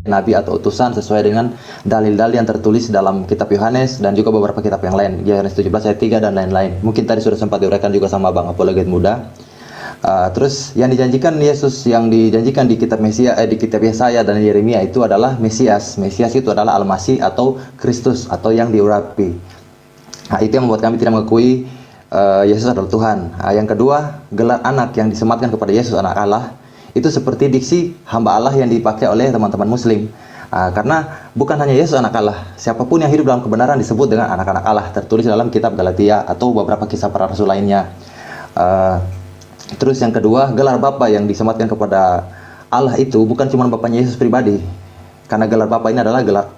nabi atau utusan sesuai dengan dalil-dalil yang tertulis dalam kitab Yohanes dan juga beberapa kitab yang lain, Yohanes 17 ayat 3 dan lain-lain. Mungkin tadi sudah sempat diuraikan juga sama Bang Apologet Muda. Terus yang dijanjikan Yesus, yang dijanjikan di kitab di kitab Yesaya dan Yeremia itu adalah Mesias. Mesias itu adalah Al-Masih atau Kristus atau yang diurapi. Itu yang membuat kami tidak mengakui Yesus adalah Tuhan. Yang kedua, gelar anak yang disematkan kepada Yesus anak Allah itu seperti diksi hamba Allah yang dipakai oleh teman-teman Muslim. Karena bukan hanya Yesus anak Allah, siapapun yang hidup dalam kebenaran disebut dengan anak-anak Allah, tertulis dalam kitab Galatia atau beberapa kisah para rasul lainnya. Terus yang kedua, gelar Bapa yang disematkan kepada Allah itu bukan cuma Bapaknya Yesus pribadi. Karena gelar Bapa ini adalah gelar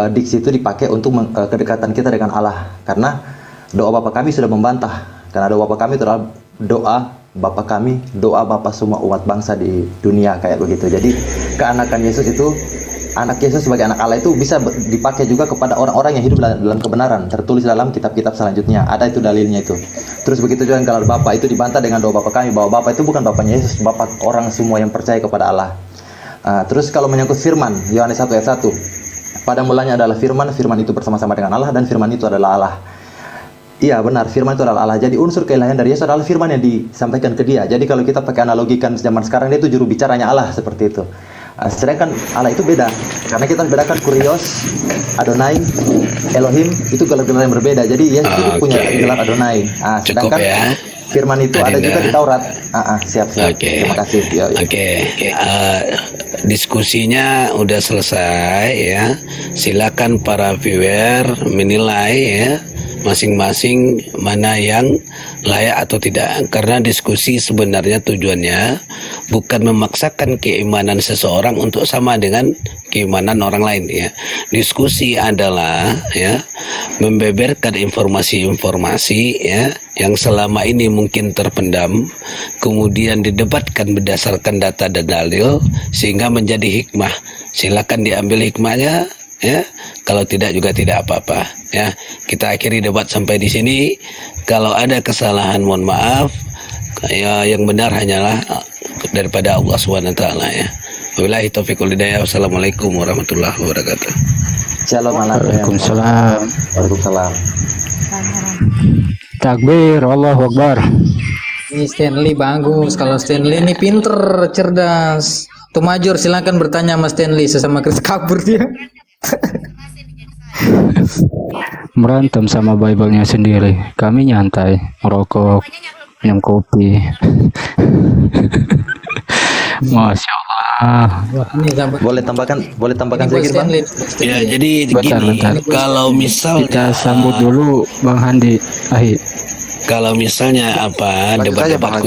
diksi itu dipakai untuk kedekatan kita dengan Allah. Karena doa Bapa kami sudah membantah. Karena doa Bapa kami itu adalah doa Bapa kami, doa Bapa semua umat bangsa di dunia, kayak begitu. Jadi keanakan Yesus itu, anak Yesus sebagai anak Allah itu bisa dipakai juga kepada orang-orang yang hidup dalam kebenaran, tertulis dalam kitab-kitab selanjutnya. Ada itu dalilnya itu. Terus begitu juga gelar Bapa itu dibantah dengan doa Bapa kami, bahwa Bapa itu bukan Bapaknya Yesus, Bapa orang semua yang percaya kepada Allah. Terus kalau menyangkut firman, Yohanes 1 ayat 1, pada mulanya adalah firman, firman itu bersama-sama dengan Allah dan firman itu adalah Allah. Iya benar, firman itu adalah Allah. Jadi unsur keilahian dari Yesus adalah firman yang disampaikan ke dia. Jadi kalau kita pakai analogikan zaman sekarang, dia itu juru bicaranya Allah, seperti itu. Sedangkan Allah itu beda, karena kita bedakan Kurios, Adonai, Elohim, itu gelar-gelar yang berbeda. Jadi Yesus itu punya gelar Adonai. Sedangkan firman itu ada juga di Taurat. Siap. Terima kasih. Diskusinya udah selesai ya. Silakan para viewer menilai ya, masing-masing mana yang layak atau tidak. Karena diskusi sebenarnya tujuannya bukan memaksakan keimanan seseorang untuk sama dengan keimanan orang lain ya. Diskusi adalah ya membeberkan informasi-informasi ya yang selama ini mungkin terpendam, kemudian didebatkan berdasarkan data dan dalil sehingga menjadi hikmah. Silakan diambil hikmahnya ya, kalau tidak juga tidak apa-apa ya. Kita akhiri debat sampai di sini. Kalau ada kesalahan mohon maaf ya, yang benar hanyalah daripada Allah SWT ya. Wabillahi taufiq wal hidayah. Wassalamualaikum warahmatullahi wabarakatuh. Shalom. Waalaikumsalam. Waalaikumsalam. Takbir, Allahu Akbar. Ini Stanley bagus. Kalau Stanley ini pinter, cerdas. Tuh Major, silakan bertanya sama Stanley, sesama Chris kabur dia. Merantem sama Bible-nya sendiri. Kami nyantai, merokok, minum kopi. Masya Allah. Boleh tambahkan sedikit Bang? Ya, jadi Bentar. kalau misalnya Kita sambut dulu Bang Handi. Kalau misalnya debat-debat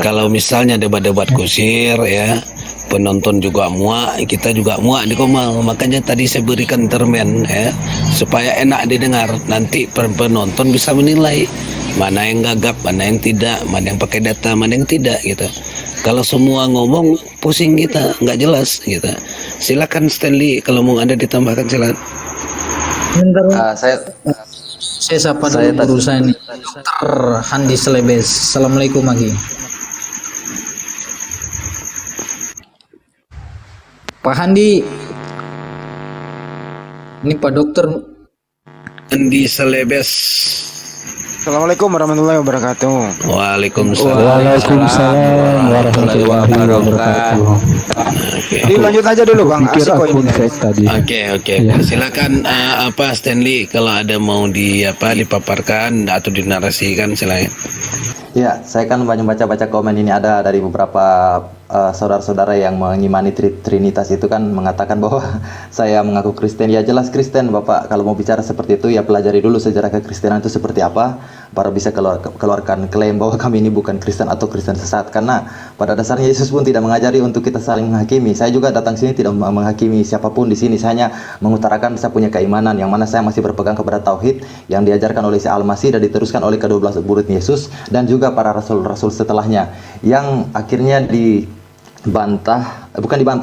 kalau misalnya debat-debat kusir ya, penonton juga muak, kita juga muak di Komal. Makanya tadi saya berikan termen ya, supaya enak didengar. Nanti penonton bisa menilai mana yang gagap, mana yang tidak, mana yang pakai data, mana yang tidak gitu. Kalau semua ngomong pusing kita, nggak jelas gitu. Silakan Stanley, kalau mau ada ditambahkan silakan. Saya sapa dulu guru saya nih, Dr. Handi Selebes. Assalamualaikum lagi. Pak Handi, ini Pak Dokter Handi Selebes. Assalamualaikum warahmatullahi wabarakatuh. Waalaikumsalam warahmatullahi wabarakatuh. Dilanjut aja dulu Bang. Pikir akun fake tadi. Oke. Silakan Stanley, kalau ada mau dipaparkan atau dinarasikan silakan. Ya, saya kan banyak baca komen ini, ada dari beberapa saudara-saudara yang mengimani Trinitas itu kan mengatakan bahwa saya mengaku Kristen. Ya jelas Kristen Bapak, kalau mau bicara seperti itu ya pelajari dulu sejarah kekristenan itu seperti apa, baru bisa keluarkan klaim bahwa kami ini bukan Kristen atau Kristen sesat. Karena pada dasarnya Yesus pun tidak mengajari untuk kita saling menghakimi. Saya juga datang sini tidak menghakimi siapapun di sini, saya hanya mengutarakan saya punya keimanan yang mana saya masih berpegang kepada tauhid yang diajarkan oleh si Al-Masih dan diteruskan oleh ke-12 murid Yesus dan juga para rasul-rasul setelahnya, yang akhirnya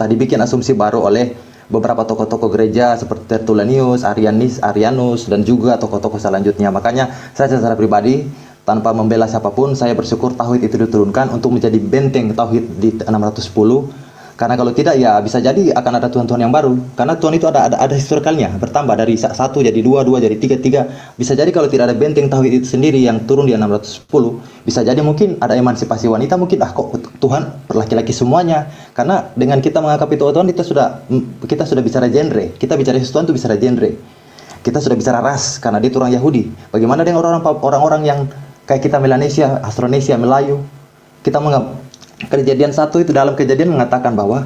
dibikin asumsi baru oleh beberapa tokoh-tokoh gereja seperti Tertullianus, Arianus dan juga tokoh-tokoh selanjutnya. Makanya saya secara pribadi tanpa membela siapapun, saya bersyukur tauhid itu diturunkan untuk menjadi benteng tauhid di 610. Karena kalau tidak ya bisa jadi akan ada Tuhan-Tuhan yang baru. Karena Tuhan itu ada historikalnya, bertambah dari satu jadi dua, dua jadi tiga, tiga. Bisa jadi kalau tidak ada benteng tauhid itu sendiri yang turun di 610, bisa jadi mungkin ada emansipasi wanita, mungkin kok Tuhan laki-laki semuanya. Karena dengan kita menganggap itu Tuhan, kita sudah bicara genre. Kita bicara Yesus Tuhan itu bicara genre. Kita sudah bicara ras karena dia itu orang Yahudi. Bagaimana dengan orang-orang yang kayak kita Melanesia, Austronesia, Melayu? Kita menganggap Kejadian 1 itu dalam Kejadian mengatakan bahwa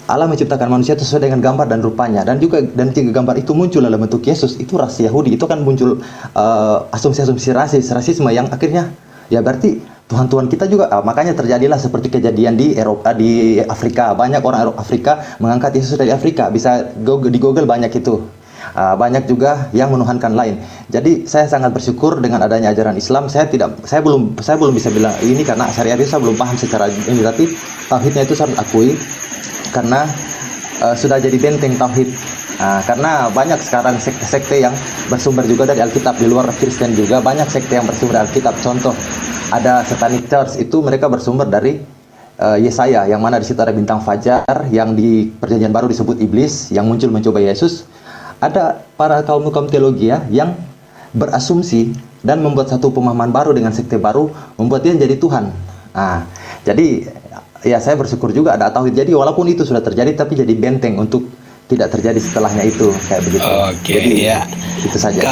Allah menciptakan manusia itu sesuai dengan gambar dan rupanya, dan tiga gambar itu muncul dalam bentuk Yesus. Itu ras Yahudi. Itu kan muncul asumsi-asumsi rasisme yang akhirnya ya berarti Tuhan-Tuhan kita juga makanya terjadilah seperti kejadian di Eropa, di Afrika. Banyak orang Afrika mengangkat Yesus dari Afrika. Bisa di Google banyak itu. Banyak juga yang menuhankan lain. Jadi saya sangat bersyukur dengan adanya ajaran Islam. Saya belum bisa bilang ini karena syariat itu saya belum paham secara ini, tapi tauhidnya itu saya akui karena sudah jadi benteng tauhid. Karena banyak sekarang sekte yang bersumber juga dari Alkitab, di luar Kristen juga banyak sekte yang bersumber dari Alkitab. Contoh ada Satanic Church, itu mereka bersumber dari Yesaya, yang mana di situ ada bintang fajar, yang di Perjanjian Baru disebut iblis, yang muncul mencoba Yesus. Ada para kaum teologi ya, yang berasumsi dan membuat satu pemahaman baru dengan sekte baru, membuat dia menjadi Tuhan. Jadi ya saya bersyukur juga ada tauhid. Jadi walaupun itu sudah terjadi, tapi jadi benteng untuk tidak terjadi setelahnya itu, kayak begitu. Oke, jadi, ya. Itu saja.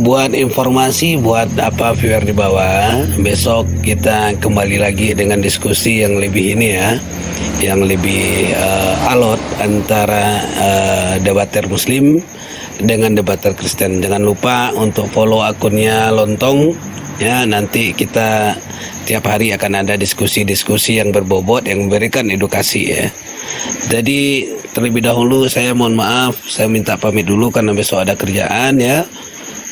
Buat informasi buat viewer di bawah, besok kita kembali lagi dengan diskusi yang lebih ini ya, yang lebih alot antara debater Muslim dengan debater Kristen. Jangan lupa untuk follow akunnya Lontong ya, nanti kita tiap hari akan ada diskusi-diskusi yang berbobot yang memberikan edukasi ya. Jadi terlebih dahulu saya mohon maaf, saya minta pamit dulu karena besok ada kerjaan ya.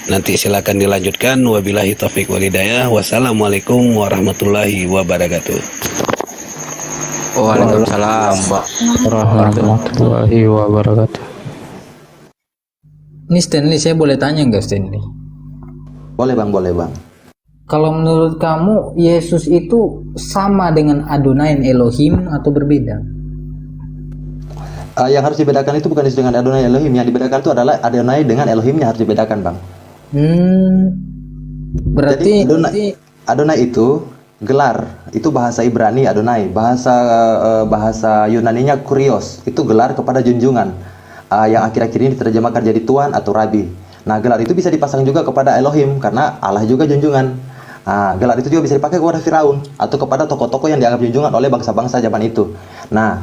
Nanti silakan dilanjutkan. Wabillahi taufiq wal hidayah. Wassalamualaikum warahmatullahi wabarakatuh. Waalaikumsalam. Warahmatullahi wabarakatuh. Ini Stanley, saya boleh tanya nggak Stanley? Boleh bang. Kalau menurut kamu Yesus itu sama dengan Adonai Elohim atau berbeda? Yang harus dibedakan itu bukan Yesus dengan Adonai Elohim. Yang dibedakan itu adalah Adonai dengan Elohimnya harus dibedakan bang. Berarti Jadi Adonai itu gelar, itu bahasa Ibrani Adonai, bahasa Yunaninya Kurios, itu gelar kepada junjungan. Yang akhir-akhir ini diterjemahkan jadi Tuhan atau Rabi. Nah, gelar itu bisa dipasang juga kepada Elohim karena Allah juga junjungan. Gelar itu juga bisa dipakai kepada Firaun atau kepada tokoh-tokoh yang dianggap junjungan oleh bangsa-bangsa zaman itu. Nah,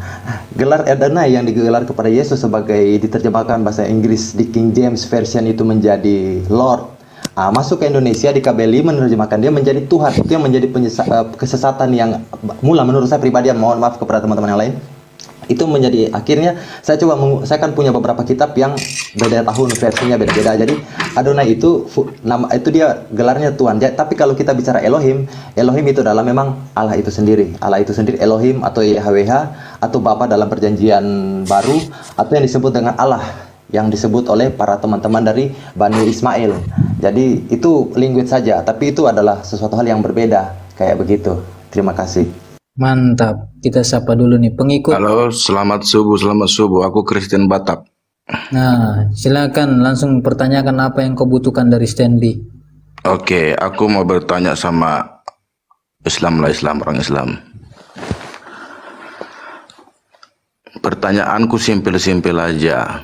gelar Adonai yang digelar kepada Yesus sebagai diterjemahkan bahasa Inggris di King James Version itu menjadi Lord. Masuk ke Indonesia di KBLI menerjemahkan dia menjadi Tuhan. Itu yang menjadi kesesatan yang mula menurut saya pribadi, mohon maaf kepada teman-teman yang lain. Itu menjadi akhirnya saya kan punya beberapa kitab yang beda tahun, versinya beda-beda. Jadi Adonai itu nama itu dia gelarnya Tuhan. Tapi kalau kita bicara Elohim itu adalah memang Allah itu sendiri. Allah itu sendiri Elohim atau YHWH atau Bapa dalam Perjanjian Baru, atau yang disebut dengan Allah yang disebut oleh para teman-teman dari Bani Ismail. Jadi itu linguit saja, tapi itu adalah sesuatu hal yang berbeda kayak begitu. Terima kasih. Mantap. Kita sapa dulu nih pengikut. Halo, selamat subuh. Aku Kristen Batak. Nah, silakan langsung pertanyakan apa yang kau butuhkan dari Stanley. Oke, aku mau bertanya sama orang Islam. Pertanyaanku simpel-simpel aja.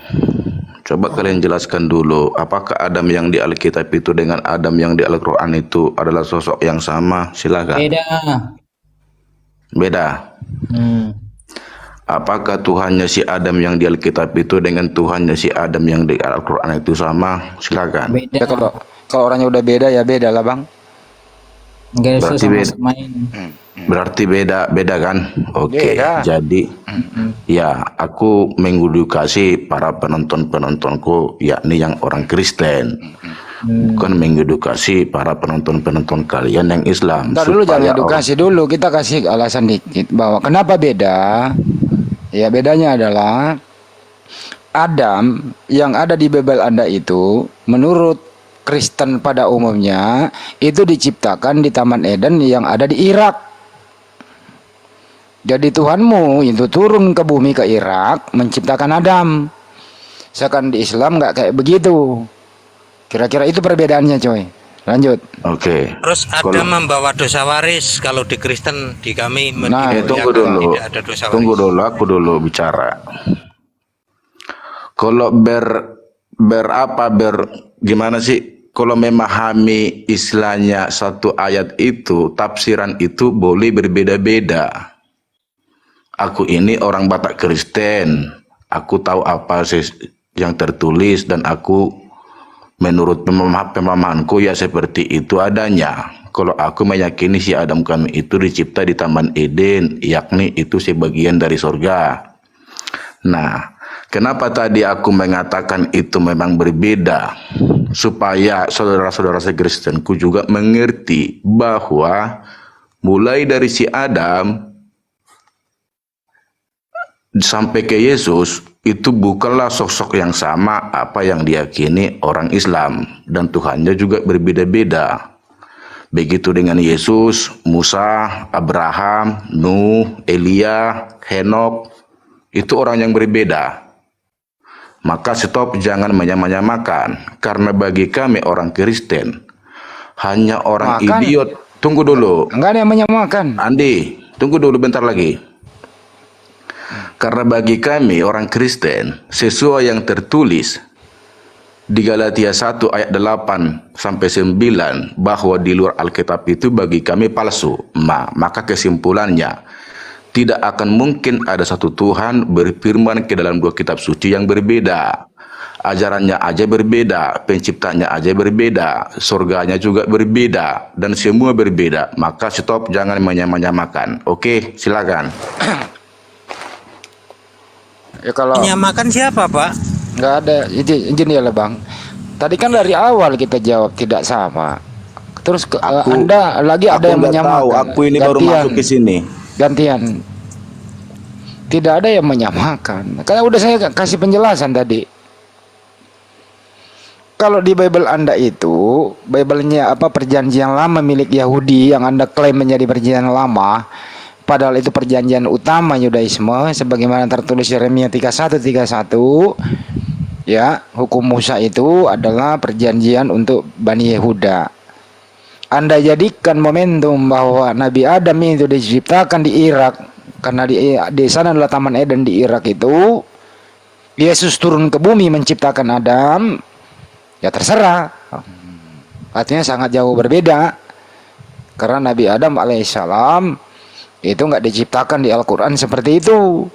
Coba kalian jelaskan dulu, apakah Adam yang di Alkitab itu dengan Adam yang di Al-Quran itu adalah sosok yang sama? Silakan. Beda. Apakah Tuhannya si Adam yang di Alkitab itu dengan Tuhannya si Adam yang di Al-Quran itu sama? Silakan. Ya, kalau orangnya udah beda ya beda lah bang. Berarti beda. Berarti beda kan? Oke. Jadi ya aku mengedukasi para penontonku, yakni yang orang Kristen. Bukan mengedukasi para penonton kalian yang Islam. Ntar dulu, jangan edukasi dulu, kita kasih alasan dikit bahwa kenapa beda. Ya bedanya adalah Adam yang ada di Babel Anda itu menurut Kristen pada umumnya itu diciptakan di Taman Eden yang ada di Irak. Jadi Tuhanmu itu turun ke bumi ke Irak menciptakan Adam. Seakan di Islam nggak kayak begitu. Kira-kira itu perbedaannya, coy. Lanjut. Oke. Terus ada membawa dosa waris. Kalau di Kristen, di kami Nah, Tunggu dulu. tidak ada dosa waris. Tunggu dulu, aku dulu bicara. Kalau gimana sih? Kalau memahami istilahnya satu ayat itu, tafsiran itu boleh berbeda-beda. Aku ini orang Batak Kristen. Aku tahu apa sih yang tertulis dan aku menurut pemahamanku ya seperti itu adanya. Kalau aku meyakini si Adam kami itu dicipta di Taman Eden, yakni itu sebagian dari surga. Nah, kenapa tadi aku mengatakan itu memang berbeda? Supaya saudara-saudara Kristenku juga mengerti bahwa mulai dari si Adam sampai ke Yesus itu bukanlah sosok yang sama apa yang diyakini orang Islam, dan Tuhannya juga berbeda-beda. Begitu dengan Yesus, Musa, Abraham, Nuh, Elia, Henok, itu orang yang berbeda. Maka stop, jangan menyamakan, karena bagi kami orang Kristen hanya orang Makan. idiot. Tunggu dulu, Enggak ada yang menyamakan. Andi, tunggu dulu bentar lagi. Karena bagi kami orang Kristen, sesuai yang tertulis di Galatia 1 ayat 8 sampai 9 bahwa di luar Alkitab itu bagi kami palsu. Maka kesimpulannya, tidak akan mungkin ada satu Tuhan berfirman ke dalam dua kitab suci yang berbeda. Ajarannya aja berbeda, penciptanya aja berbeda, surganya juga berbeda, dan semua berbeda. Maka stop, jangan menyamakan. Oke, silakan. Ya kalau Menyamakan siapa, Pak? nggak ada izin ya lah, Bang. Tadi kan dari awal kita jawab tidak sama. Terus Anda lagi ada yang menyamakan. Tahu, aku ini baru masuk ke sini. Gantian. Tidak ada yang menyamakan. Karena udah saya kasih penjelasan tadi. Kalau di Bible Anda itu, Bible-nya apa, perjanjian lama milik Yahudi yang Anda klaim menjadi perjanjian lama, padahal itu perjanjian utama Yudaisme sebagaimana tertulis Yeremia 31:31. Ya, hukum Musa itu adalah perjanjian untuk Bani Yehuda. Anda jadikan momentum bahwa Nabi Adam itu diciptakan di Irak, karena di sana adalah Taman Eden di Irak itu. Yesus turun ke bumi menciptakan Adam. Ya terserah. Artinya sangat jauh berbeda. Karena Nabi Adam alaihissalam itu nggak diciptakan di Al-Quran seperti itu.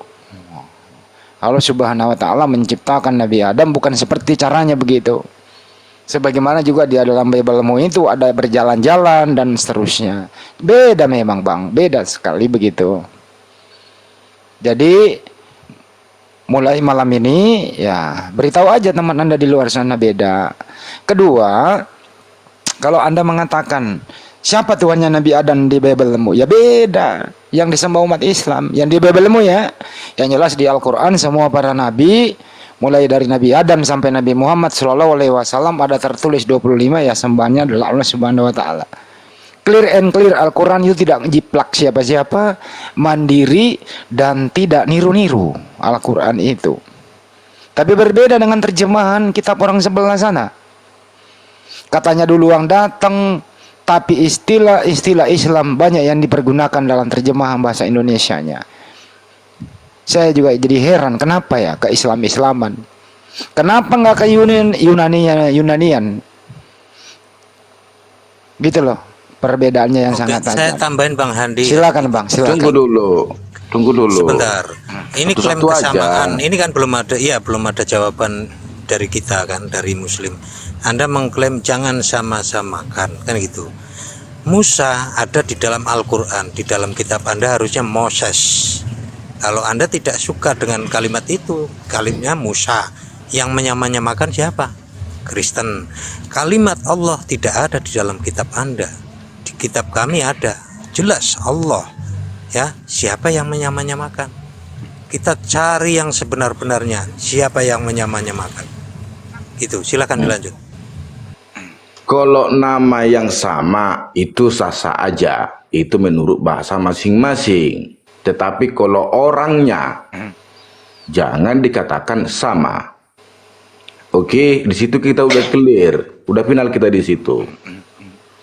Allah Subhanahu wa Ta'ala menciptakan Nabi Adam bukan seperti caranya begitu. Sebagaimana juga di dalam Bible-mu itu ada berjalan-jalan dan seterusnya. Beda memang, Bang, beda sekali begitu. Jadi mulai malam ini ya beritahu aja teman Anda di luar sana beda. Kedua, kalau Anda mengatakan siapa Tuhannya Nabi Adam di Bible-mu, ya beda. Yang disembah umat Islam, yang di Bible-mu ya. Yang jelas di Al-Quran semua para nabi, mulai dari Nabi Adam sampai Nabi Muhammad SAW ada tertulis 25 ya sembahnya adalah Allah Subhanahu wa Ta'ala. Clear and clear, Al-Quran itu tidak jiplak siapa-siapa, mandiri dan tidak niru-niru Al-Quran itu. Tapi berbeda dengan terjemahan kitab orang sebelah sana. Katanya dulu yang datang, tapi istilah-istilah Islam banyak yang dipergunakan dalam terjemahan bahasa Indonesianya. Saya juga jadi heran kenapa ya ke Islam-Islaman. Kenapa nggak ke Yunanian? Gitu loh. Perbedaannya yang Oke, sangat saya tajam. tambahin Bang Handi. Silakan Bang, silakan. Tunggu dulu. Sebentar. Ini klaim Satu-satu kesamaan. aja. Ini kan belum ada jawaban dari kita kan, dari Muslim. Anda mengklaim jangan sama-samakan, kan gitu. Musa ada di dalam Al-Quran, di dalam kitab Anda harusnya Moses. Kalau Anda tidak suka dengan kalimat itu, kalimatnya Musa. Yang menyamakan siapa? Kristen. Kalimat Allah tidak ada di dalam kitab Anda. Di kitab kami ada. Jelas Allah. Ya, siapa yang menyamakan? Kita cari yang sebenar-benarnya. Siapa yang menyamakan? Gitu. Silakan dilanjut. Kalau nama yang sama itu sah-sah aja, itu menurut bahasa masing-masing. Tetapi kalau orangnya jangan dikatakan sama. Oke, di situ kita udah clear, udah final kita di situ.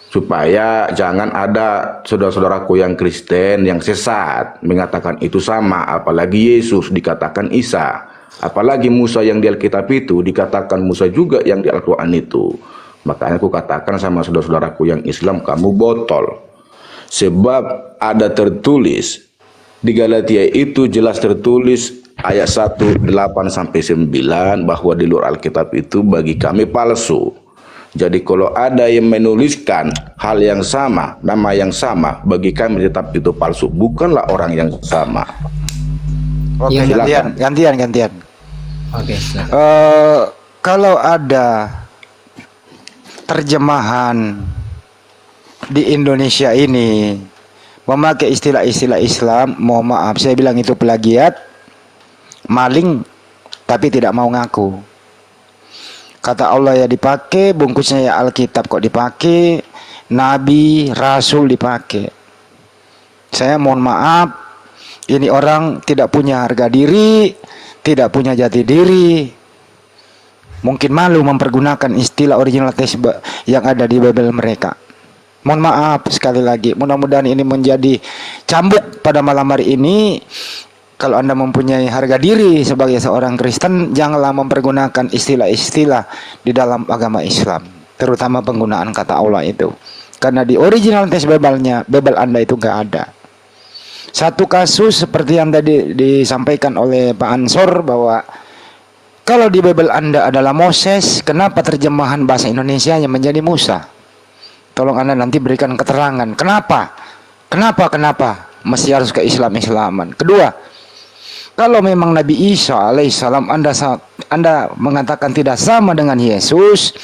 Supaya jangan ada saudara-saudaraku yang Kristen yang sesat mengatakan itu sama, apalagi Yesus dikatakan Isa, apalagi Musa yang di Alkitab itu dikatakan Musa juga yang di Al-Quran itu. Makanya aku katakan sama saudara-saudaraku yang Islam, kamu botol. Sebab ada tertulis di Galatia itu, jelas tertulis ayat 1, 8-9 bahwa di luar Alkitab itu bagi kami palsu. Jadi kalau ada yang menuliskan hal yang sama, nama yang sama, bagi kami tetap itu palsu, bukanlah orang yang sama. Oke, Iya, gantian. Oke, silakan. Kalau ada terjemahan di Indonesia ini memakai istilah-istilah Islam, mohon maaf, saya bilang itu plagiat, maling, tapi tidak mau ngaku. Kata Allah ya dipakai, bungkusnya ya Alkitab kok dipakai, Nabi, Rasul dipakai. Saya mohon maaf, ini orang tidak punya harga diri, tidak punya jati diri. Mungkin malu mempergunakan istilah original text yang ada di Bible mereka. Mohon maaf sekali lagi, mudah-mudahan ini menjadi cambuk pada malam hari ini. Kalau Anda mempunyai harga diri sebagai seorang Kristen, janganlah mempergunakan istilah-istilah di dalam agama Islam, terutama penggunaan kata Allah itu. Karena di original text Bible Anda itu nggak ada. Satu kasus seperti yang tadi disampaikan oleh Pak Ansor, bahwa kalau di Bible Anda adalah Moses, kenapa terjemahan bahasa Indonesia yang menjadi Musa? Tolong Anda nanti berikan keterangan. Kenapa? Mesti harus ke Islaman. Kedua, kalau memang Nabi Isa alaihissalam Anda mengatakan tidak sama dengan Yesus,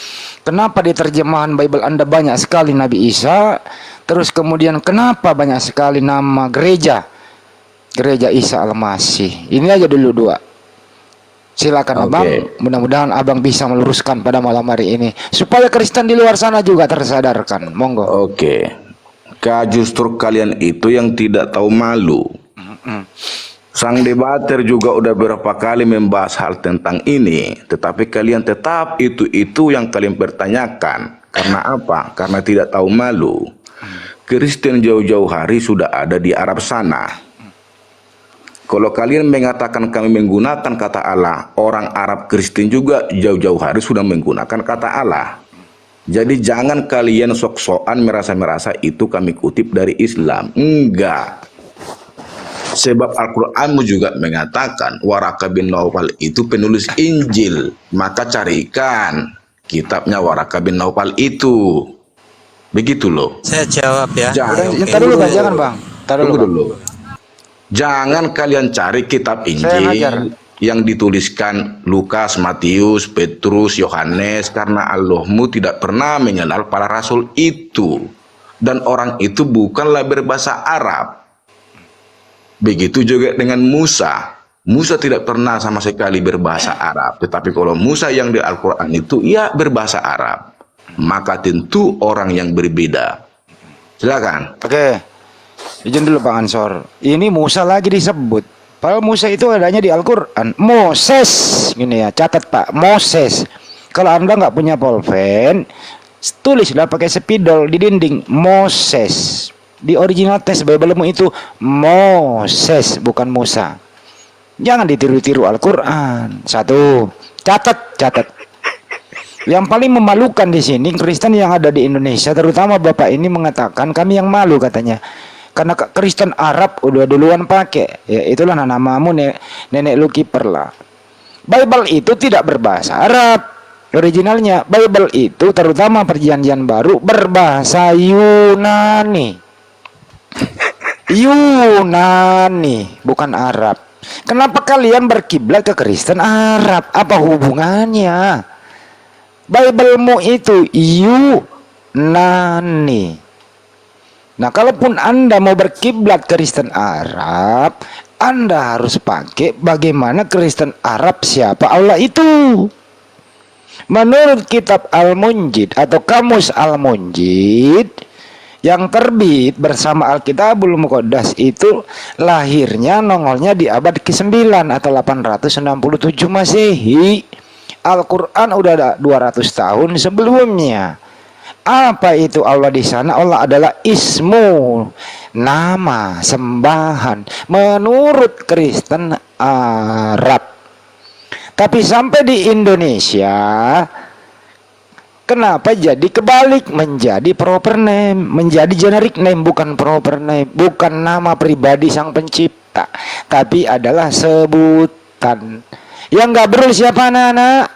kenapa di terjemahan Bible Anda banyak sekali Nabi Isa? Terus kemudian kenapa banyak sekali nama gereja Isa Al-Masih? Ini aja dulu dua. Silakan Abang, mudah-mudahan Abang bisa meluruskan pada malam hari ini supaya Kristen di luar sana juga tersadarkan. Monggo. Oke. Justru kalian itu yang tidak tahu malu. Sang debater juga udah berapa kali membahas hal tentang ini, tetapi kalian tetap itu yang kalian pertanyakan. Karena apa? Karena tidak tahu malu. Kristen jauh-jauh hari sudah ada di Arab sana. Kalau kalian mengatakan kami menggunakan kata Allah, orang Arab Kristen juga jauh-jauh hari sudah menggunakan kata Allah. Jadi jangan kalian sok-sokan merasa-merasa itu kami kutip dari Islam. Enggak. Sebab Al-Quranmu juga mengatakan Waraka bin Naufal itu penulis Injil. Maka carikan kitabnya Waraka bin Naufal itu. Begitu loh. Saya jawab ya. Jangan dulu Bang, jangan Bang. Tunggu dulu. Jangan kalian cari kitab Injil yang dituliskan Lukas, Matius, Petrus, Yohanes, karena Allahmu tidak pernah mengenal para rasul itu. Dan orang itu bukanlah berbahasa Arab. Begitu juga dengan Musa. Musa tidak pernah sama sekali berbahasa Arab. Tetapi kalau Musa yang di Al-Quran itu, ya berbahasa Arab. Maka tentu orang yang berbeda. Silakan. Oke. Izin dulu Pak Ansor. Ini Musa lagi disebut. Padahal Musa itu adanya di Al-Quran. Moses. Gini ya, catat Pak. Moses. Kalau Anda nggak punya pulpen, tulislah pakai spidol di dinding. Moses. Di original text Bible-mu itu Moses, bukan Musa. Jangan ditiru-tiru Al-Quran. Satu. Catat. Yang paling memalukan di sini Kristen yang ada di Indonesia, terutama Bapak ini mengatakan kami yang malu katanya. Karena Kristen Arab udah duluan pakai. Ya itulah namamu nenek lu kiper lah. Bible itu tidak berbahasa Arab. Originalnya Bible itu terutama Perjanjian Baru berbahasa Yunani. Yunani, bukan Arab. Kenapa kalian berkiblat ke Kristen Arab? Apa hubungannya? Bible-mu itu Yunani. Nah, kalaupun Anda mau berkiblat Kristen Arab, Anda harus pakai bagaimana Kristen Arab siapa Allah itu. Menurut kitab Al-Munjid atau Kamus Al-Munjid, yang terbit bersama Alkitabul Muqaddas itu lahirnya nongolnya di abad ke-9 atau 867 Masehi. Al-Quran udah ada 200 tahun sebelumnya. Apa itu Allah di sana? Allah adalah ismu, nama, sembahan menurut Kristen Arab. Tapi sampai di Indonesia, kenapa jadi kebalik, menjadi proper name, menjadi generic name, bukan proper name, bukan nama pribadi sang pencipta, tapi adalah sebutan. Yang gabrul siapa anak-anak?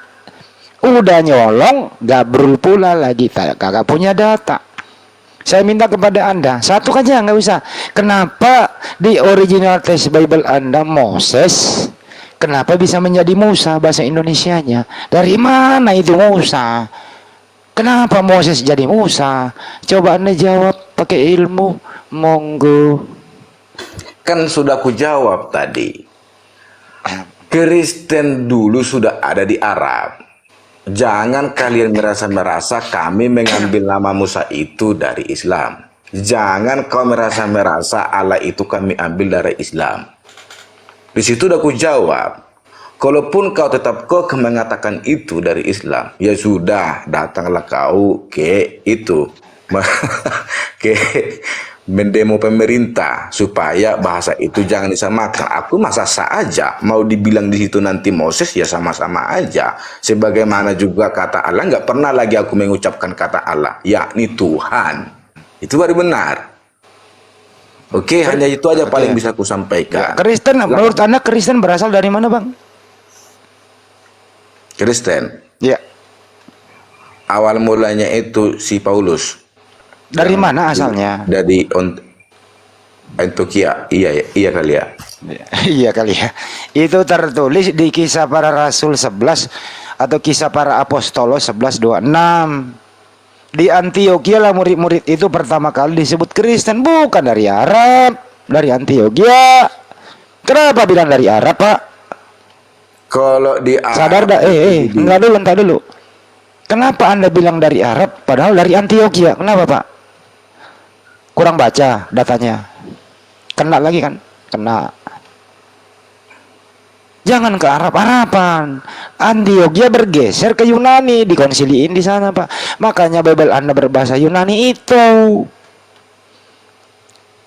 Udah nyolong, gabrul pula lagi, kagak punya data. Saya minta kepada Anda, satu aja nggak usah. Kenapa di original text Bible Anda Moses, kenapa bisa menjadi Musa bahasa Indonesianya? Dari mana itu Musa? Kenapa Moses jadi Musa? Coba Anda jawab pakai ilmu, monggo. Kan sudah aku jawab tadi. Kristen dulu sudah ada di Arab. Jangan kalian merasa-merasa kami mengambil nama Musa itu dari Islam. Jangan kau merasa-merasa Allah itu kami ambil dari Islam. Di situ udah aku jawab. Kalaupun kau tetap kau mengatakan itu dari Islam, ya sudah, datanglah kau ke itu ke mendemo pemerintah supaya bahasa itu jangan disamakan. Aku masa saja mau dibilang di situ nanti Moses, ya sama-sama aja. Sebagaimana juga kata Allah, nggak pernah lagi aku mengucapkan kata Allah, yakni Tuhan. Itu baru benar. Oke, hanya itu aja paling bisa aku sampaikan. Kristen, menurut Anda Kristen berasal dari mana, Bang? Kristen. Ya. Awal mulanya itu si Paulus. Dari mana asalnya? Dari Antioquia. Iya kali ya. Iya kali ya. Itu tertulis di Kisah Para Rasul 11 atau Kisah Para Apostolos 11:26. Di Antioquia lah murid-murid itu pertama kali disebut Kristen, bukan dari Arab, dari Antioquia. Kenapa bilang dari Arab, Pak? Kalau di Arab, Sadar dah, entar dulu. Kenapa Anda bilang dari Arab padahal dari Antioquia? Kenapa, Pak? Kurang baca datanya. Kena lagi kan? Kena. Jangan ke Arab-Araban. Antioquia bergeser ke Yunani, dikonsiliin di sana, Pak. Makanya Bible Anda berbahasa Yunani itu.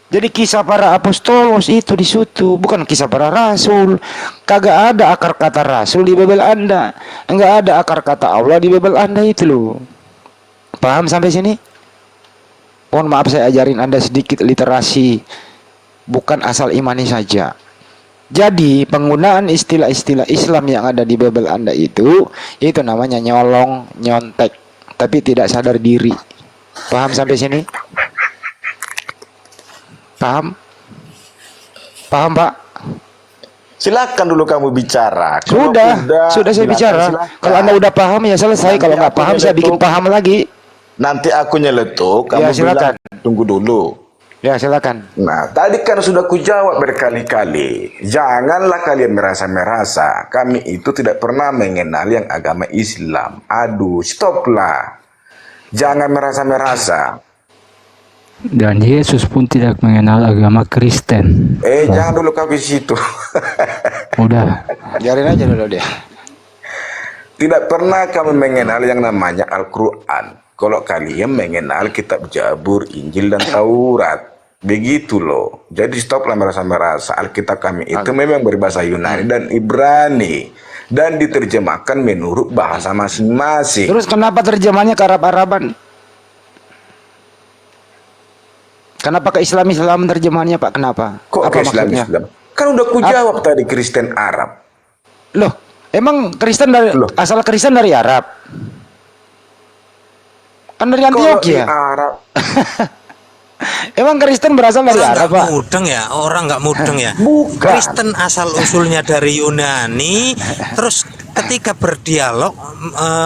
Jadi Kisah Para Apostolos itu di situ, bukan Kisah Para Rasul. Kagak ada akar kata Rasul di Bible Anda. Enggak ada akar kata Allah di Bible Anda itu loh. Paham sampai sini? Mohon maaf saya ajarin Anda sedikit literasi, bukan asal imani saja. Jadi penggunaan istilah-istilah Islam yang ada di Bible Anda itu namanya nyolong, nyontek, tapi tidak sadar diri. Paham sampai sini? Paham? Paham, Pak? silakan dulu kamu bicara. Sudah saya silakan, bicara. silakan. Kalau Anda udah paham ya selesai. Kalau nggak paham saya bikin paham lagi. Nanti aku nyeletuk, kamu Ya, silakan. bilang tunggu dulu. Ya silakan. Nah, tadi kan sudah kujawab berkali-kali. Janganlah kalian merasa-merasa kami itu tidak pernah mengenal yang agama Islam. Aduh, stoplah. Jangan merasa-merasa. Dan Yesus pun tidak mengenal agama Kristen. Jangan dulu kau ke situ. Udah. Biarin aja dulu dia. Tidak pernah kami mengenal yang namanya Al-Quran. Kalau kalian mengenal kitab Jabur, Injil, dan Taurat. Begitu loh. Jadi stoplah merasa-merasa. Alkitab kami itu memang berbahasa Yunani dan Ibrani. Dan diterjemahkan menurut bahasa masing-masing. Terus kenapa terjemahnya ke Arab-Araban? Kenapa ke Islam terjemahannya, Pak? Kenapa? Kok Apa ke maksudnya? Islam? Kan udah kujawab tadi Kristen Arab. Loh, emang Kristen dari Loh. asal Kristen dari Arab? Kan dari Kalau di Antioquia. Arab, Emang Kristen berasal dari Orang Arab, nggak Pak? mudeng ya, orang nggak mudeng ya. Bukan. Kristen asal usulnya dari Yunani, terus ketika berdialog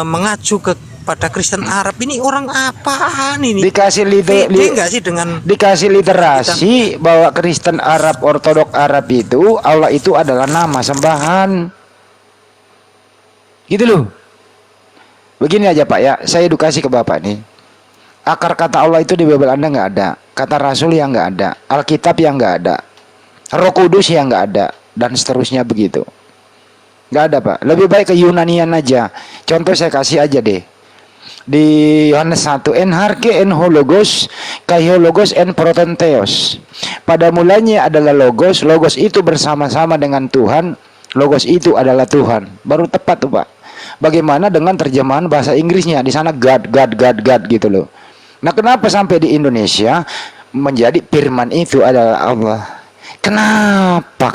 mengacu kepada Kristen Arab, ini orang apaan ini? Dikasih Pede nggak sih dengan dikasih literasi bahwa Kristen Arab, Ortodok Arab itu Allah itu adalah nama sembahan. Gitu loh. Begini aja Pak ya, saya edukasi ke Bapak nih. Akar kata Allah itu di Bible Anda nggak ada, kata Rasul yang nggak ada, Alkitab yang nggak ada, Roh Kudus yang nggak ada, dan seterusnya begitu. Nggak ada Pak. Lebih baik ke Yunanian aja. Contoh saya kasih aja deh. Di Yohanes 1, en harke en hologos, kai hologos en protontheos. Pada mulanya adalah logos, logos itu bersama-sama dengan Tuhan, logos itu adalah Tuhan. Baru tepat tuh Pak. Bagaimana dengan terjemahan bahasa Inggrisnya? Di sana God, God, God, God gitu loh. Nah, kenapa sampai di Indonesia menjadi firman itu adalah Allah? Kenapa?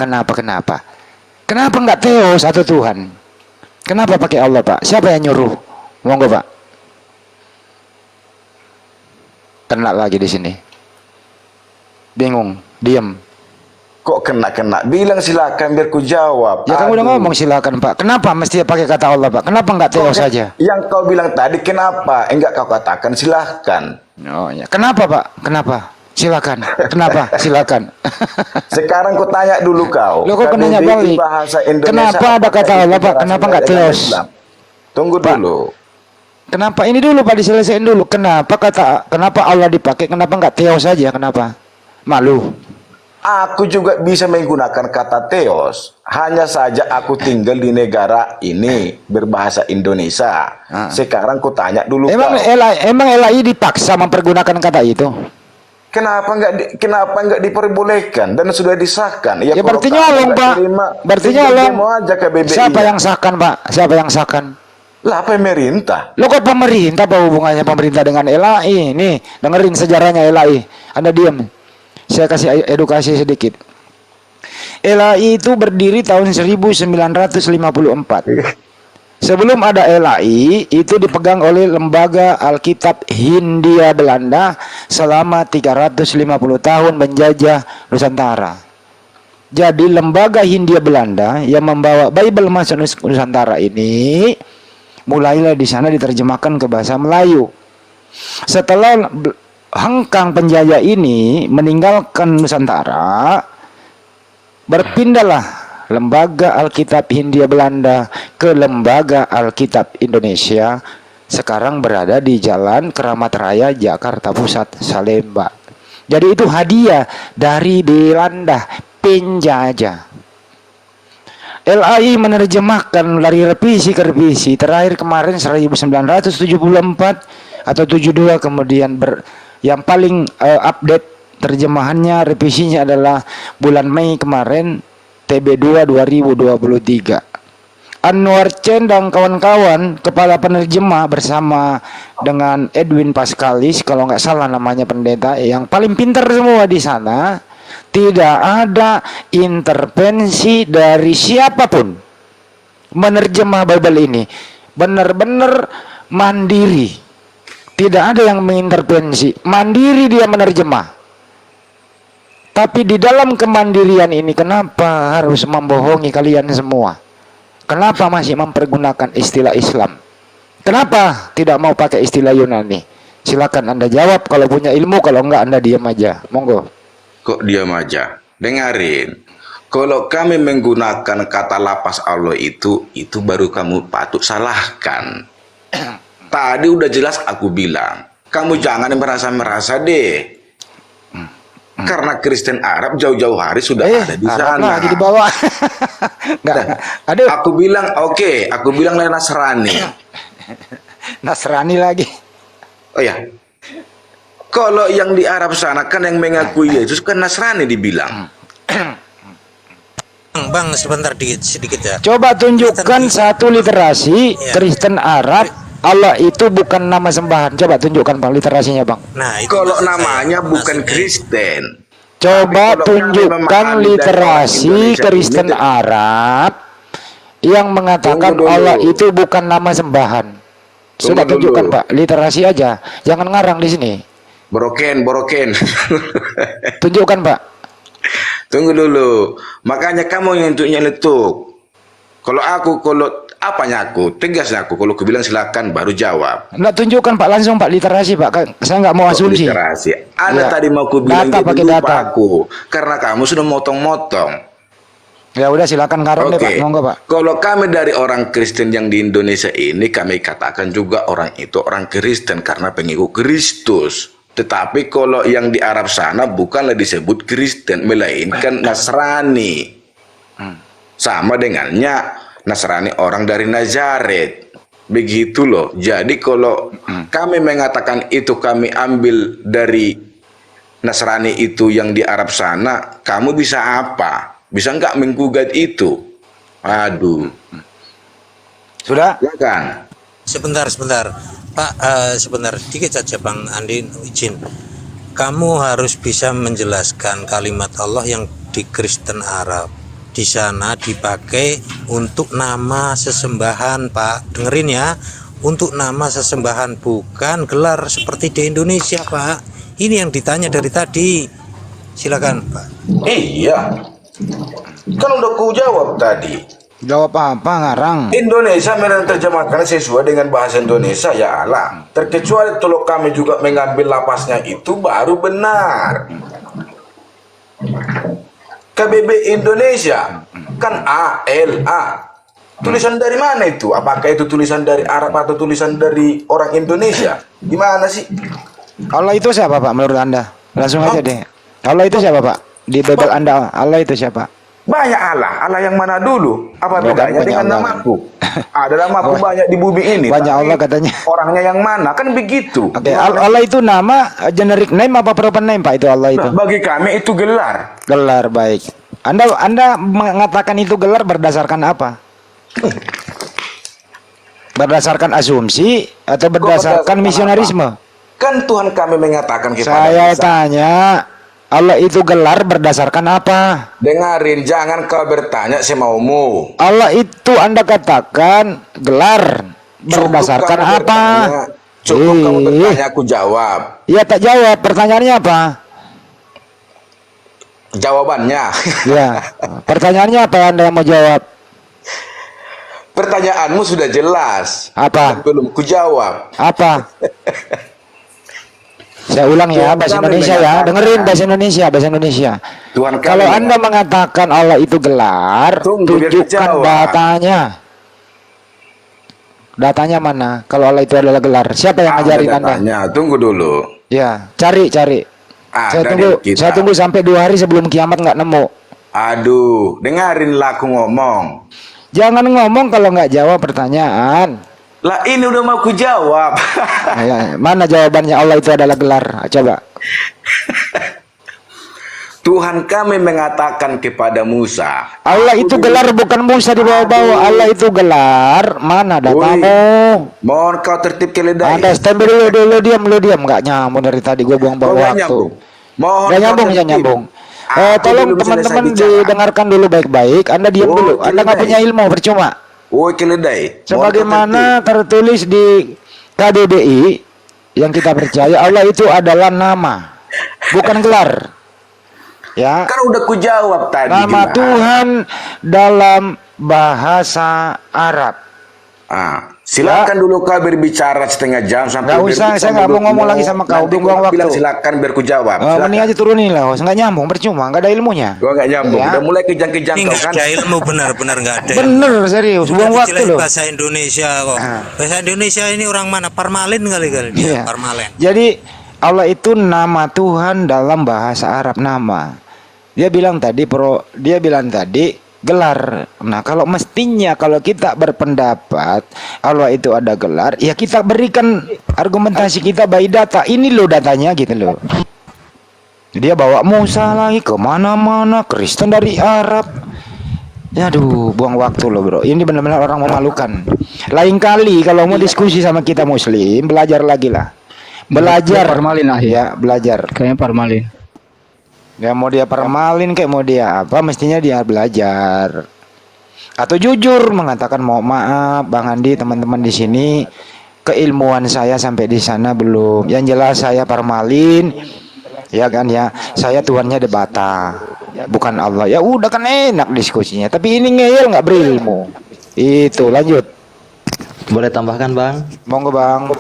Kenapa nggak Theos atau Tuhan? Kenapa pakai Allah Pak? Siapa yang nyuruh? Monggo Pak. Kena lagi di sini. Bingung, diam. Kok kena? Bilang silakan biar ku jawab. Ya kamu udah Aduh. ngomong silakan Pak. Kenapa mesti pakai kata Allah Pak? Kenapa nggak Theos saja? Yang kau bilang tadi kenapa? Enggak kau katakan silahkan. Oh ya. Kenapa Pak? Kenapa? Silakan. Kenapa? Silakan. Sekarang ku tanya dulu kau. Loh, kok KBBI nanya balik? bahasa Indonesia Kenapa ada apakah kata itu Allah, Pak? berasal Kenapa dari nggak agama Theos? Islam? Tunggu Pak. dulu. Kenapa ini dulu Pak, diselesaikan dulu. Kenapa Allah dipakai? Kenapa nggak Theos saja? Kenapa? Malu. Aku juga bisa menggunakan kata Theos. Hanya saja aku tinggal di negara ini berbahasa Indonesia. Sekarang ku tanya dulu Emang kau. emang LAI dipaksa mempergunakan kata itu? Kenapa nggak diperbolehkan dan sudah disahkan? Ya kalau berarti kau nyolong nggak Pak. terima, Berarti tinggal nyolong. demo aja KBBI. Siapa yang sahkan Pak? Siapa yang sahkan? Lah pemerintah. Lo kok pemerintah? Apa hubungannya pemerintah dengan LAI? Nih, dengerin sejarahnya LAI. Anda diam. Saya kasih edukasi sedikit. LAI itu berdiri tahun 1954. Sebelum ada LAI, itu dipegang oleh Lembaga Alkitab Hindia Belanda selama 350 tahun menjajah Nusantara. Jadi Lembaga Hindia Belanda yang membawa Bible masuk Nusantara ini mulailah di sana diterjemahkan ke bahasa Melayu. Setelah hengkang penjajah ini meninggalkan Nusantara, berpindahlah Lembaga Alkitab Hindia Belanda ke Lembaga Alkitab Indonesia. Sekarang berada di Jalan Keramat Raya, Jakarta Pusat, Salemba. Jadi itu hadiah dari Belanda, penjajah. LAI menerjemahkan dari revisi ke revisi. Terakhir kemarin 1974 atau 72, kemudian yang paling update terjemahannya, revisinya adalah bulan Mei kemarin, TB2 2023. Anwar Chen dan kawan-kawan kepala penerjemah bersama dengan Edwin Pascalis, kalau nggak salah namanya pendeta, yang paling pintar semua di sana. Tidak ada intervensi dari siapapun menerjemah Bible ini. Benar-benar mandiri. Tidak ada yang mengintervensi. Mandiri dia menerjemah. Tapi di dalam kemandirian ini, kenapa harus membohongi kalian semua? Kenapa masih mempergunakan istilah Islam? Kenapa tidak mau pakai istilah Yunani? Silakan Anda jawab kalau punya ilmu, kalau enggak Anda diam aja. Monggo. Kok diam aja? Dengarin. Kalau kami menggunakan kata lapas Allah itu baru kamu patut salahkan. Tadi udah jelas aku bilang, kamu jangan merasa-merasa deh. Karena Kristen Arab jauh-jauh hari sudah ada di Arab sana. lagi di bawah. Nggak. Aduh, Aku bilang oke, aku bilang lain Nasrani. Nasrani lagi. Oh ya. Kalau yang di Arab sana kan yang mengakui Yesus kan Nasrani dibilang. Bang, sebentar sedikit ya. Coba tunjukkan satu literasi Kristen Arab Allah itu bukan nama sembahan. Coba tunjukkan Bang literasinya Bang. Nah, itu Kalau maksud namanya saya. bukan Maksudnya, Kristen. Coba Tapi kalau kami tunjukkan memahami dari literasi orang Indonesia Kristen ini, Arab yang mengatakan Tunggu dulu. Allah itu bukan nama sembahan. Sudah Tunggu tunjukkan dulu. Pak, literasi aja. Jangan ngarang di sini. Boroken. Tunjukkan Pak. Tunggu dulu. Makanya kamu yang untuk nyeletuk. Kalau apanya aku, tegasnya aku. Kalau aku bilang silakan baru jawab. Nggak tunjukkan Pak, langsung Pak literasi Pak. Saya nggak mau asumsi. Literasi. Anda Ya. tadi mau aku bilang Data, jadi pakai lupa data. aku. Karena kamu sudah motong-motong. Ya udah silakan Karon deh Pak, Oke, monggo Pak. kalau kami dari orang Kristen yang di Indonesia ini, kami katakan juga orang itu orang Kristen karena pengikut Kristus. Tetapi kalau yang di Arab sana bukanlah disebut Kristen, melainkan Nasrani. Sama dengannya Nasrani orang dari Nazaret. Begitu loh. Jadi kalau kami mengatakan itu kami ambil dari Nasrani itu yang di Arab sana, kamu bisa apa? Bisa nggak menggugat itu? Aduh. Sudah? Ya kan? Sebentar, Pak, sebentar, dikit saja Bang Andi, izin. Kamu harus bisa menjelaskan kalimat Allah yang di Kristen Arab. Di sana dipakai untuk nama sesembahan, Pak. Dengerin ya, untuk nama sesembahan, bukan gelar seperti di Indonesia, Pak. Ini yang ditanya dari tadi. Silakan, Pak. Iya. Kan udah ku jawab tadi. Jawab apa ngarang? Indonesia menerjemahkan sesuai dengan bahasa Indonesia, ya Allah. Terkecuali kalau kami juga mengambil lapasnya itu baru benar. KBB Indonesia kan ALA. Tulisan dari mana itu? Apakah itu tulisan dari Arab atau tulisan dari orang Indonesia? Gimana sih? Allah itu siapa Pak menurut Anda? Langsung aja deh. Allah itu siapa Pak? Di Bible Anda Allah itu siapa? Banyak Allah. Allah yang mana dulu? Apa Bukan, bedanya banyak dengan Allah. namaku? Ada namaku banyak di bumi ini. Banyak tapi Allah katanya. Orangnya yang mana? Kan begitu. Oke, Allah itu nama generic name apa proper name Pak itu Allah itu? Nah, bagi kami itu gelar. Gelar baik. Anda mengatakan itu gelar berdasarkan apa? Berdasarkan asumsi atau berdasarkan misionarisme? Kan Tuhan kami mengatakan kepada Saya Musa, tanya, Allah itu gelar berdasarkan apa? dengarin, jangan kau bertanya semaumu. Allah itu Anda katakan gelar berdasarkan Cukup kamu apa? bertanya, Cukup kamu bertanya, aku jawab. Ya tak jawab. Pertanyaannya apa? Jawabannya. Ya. Pertanyaannya apa Anda yang mau jawab? Pertanyaanmu sudah jelas. Apa? Belum ku jawab. Apa? Saya ulang ya, Tuhan bahasa kami Indonesia ya. mengatakan- Dengerin bahasa Indonesia. Tuhan kami Kalau Anda mengatakan- mengatakan Allah itu gelar, Tunggu, biar tunjukkan dijawab. datanya. Datanya mana? Kalau Allah itu adalah gelar, siapa yang ngajarin Anda? datanya. Tunggu dulu. Ya, cari. Ada di kita. Saya tunggu sampai 2 hari sebelum kiamat nggak nemu. Aduh, dengarinlah aku ngomong. Jangan ngomong kalau nggak jawab pertanyaan. Lah ini udah mau ku jawab. Ya, mana jawabannya Allah itu adalah gelar? Coba. Tuhan kami mengatakan kepada Musa. Allah itu gelar bukan Musa dibawa-bawa. Allah itu gelar. Mana datamu? Mohon kau tertib keledai. Anda stand dulu diam. Nggak nyambung dari tadi gue buang-buang Kau nggak waktu. nyambung. Mohon Nggak kau nyambung, tertib. ya nyambung. Aku Tolong belum selesai teman-teman bicara. didengarkan dulu baik-baik. Anda diam Oh, dulu. Anda nggak keledai. punya ilmu, percuma. Woi keledai. Mohon kau Sebagaimana tertib. tertulis di KBBI yang kita percaya, Allah itu adalah nama, bukan gelar. Ya. Kan udah ku jawab tadi. Nama juga. Tuhan dalam bahasa Arab. Silakan dulu kau berbicara setengah jam sampai. Nggak usah, saya nggak mau ngomong lagi sama kau, Nanti buang kau bilang waktu. silakan biar ku jawab. Mending aja turunin lah, nggak nyambung, percuma, nggak ada ilmunya. Gua nggak nyambung. Ya. Udah mulai kejang-kejang Ini kau nggak kan. ada ilmu, benar-benar nggak ada. Bener, serius, buang waktu Istilahnya loh. bahasa Indonesia kok. Bahasa Indonesia ini orang mana? Parmalin kali dia. Iya. Parmalin. Jadi Allah itu nama Tuhan dalam bahasa Arab, nama. Dia bilang tadi gelar. Nah, kalau mestinya kalau kita berpendapat Allah itu ada gelar, ya kita berikan argumentasi kita by data. Ini loh datanya gitu loh. Dia bawa Musa lagi kemana-mana, Kristen dari Arab. Aduh, buang waktu loh bro. Ini benar-benar orang memalukan. Lain kali kalau mau diskusi sama kita Muslim, belajar lagi lah. Belajar. Parmalin lah Ya, belajar. Kayaknya parmalin. Ya mau dia parmalin kayak mau dia apa, mestinya dia belajar. Atau jujur mengatakan mau maaf Bang Andi, teman-teman di sini keilmuan saya sampai di sana belum. Yang jelas saya parmalin. Ya kan ya, saya Tuhannya debata, bukan Allah. Ya udah kan enak diskusinya. Tapi ini ngeyel nggak berilmu. Itu lanjut. Boleh tambahkan Bang? Monggo Bang.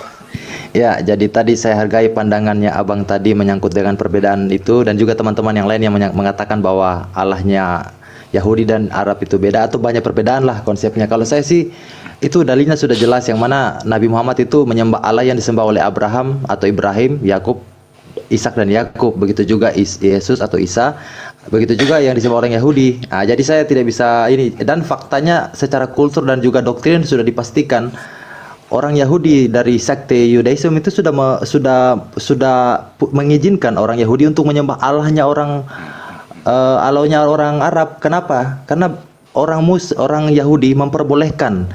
Ya, jadi tadi saya hargai pandangannya Abang tadi menyangkut dengan perbedaan itu, dan juga teman-teman yang lain yang mengatakan bahwa Allahnya Yahudi dan Arab itu beda atau banyak perbedaan lah konsepnya. Kalau saya sih itu dalilnya sudah jelas, yang mana Nabi Muhammad itu menyembah Allah yang disembah oleh Abraham atau Ibrahim, Yakub, Ishak dan Yakub. Begitu juga Yesus atau Isa, begitu juga yang disembah orang Yahudi. Nah, jadi saya tidak bisa ini, dan faktanya secara kultur dan juga doktrin sudah dipastikan orang Yahudi dari sekte Yudaism itu sudah mengizinkan orang Yahudi untuk menyembah Allahnya Allahnya orang Arab. Kenapa? Karena orang Yahudi memperbolehkan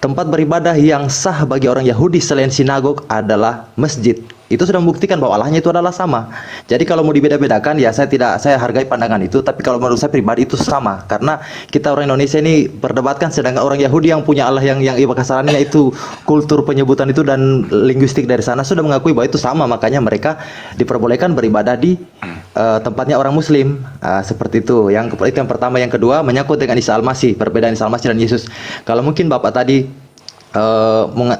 tempat beribadah yang sah bagi orang Yahudi selain sinagog adalah masjid. Itu sudah membuktikan bahwa Allahnya itu adalah sama. Jadi kalau mau dibeda-bedakan ya saya hargai pandangan itu, tapi kalau menurut saya pribadi itu sama. Karena kita orang Indonesia ini berdebatkan, sedangkan orang Yahudi yang punya Allah yang kasarannya itu kultur penyebutan itu dan linguistik dari sana sudah mengakui bahwa itu sama, makanya mereka diperbolehkan beribadah di tempatnya orang Muslim. Seperti itu. Itu yang pertama. Yang kedua menyangkut dengan Isa Al-Masih, perbedaan Isa Al-Masih dan Yesus. Kalau mungkin Bapak tadi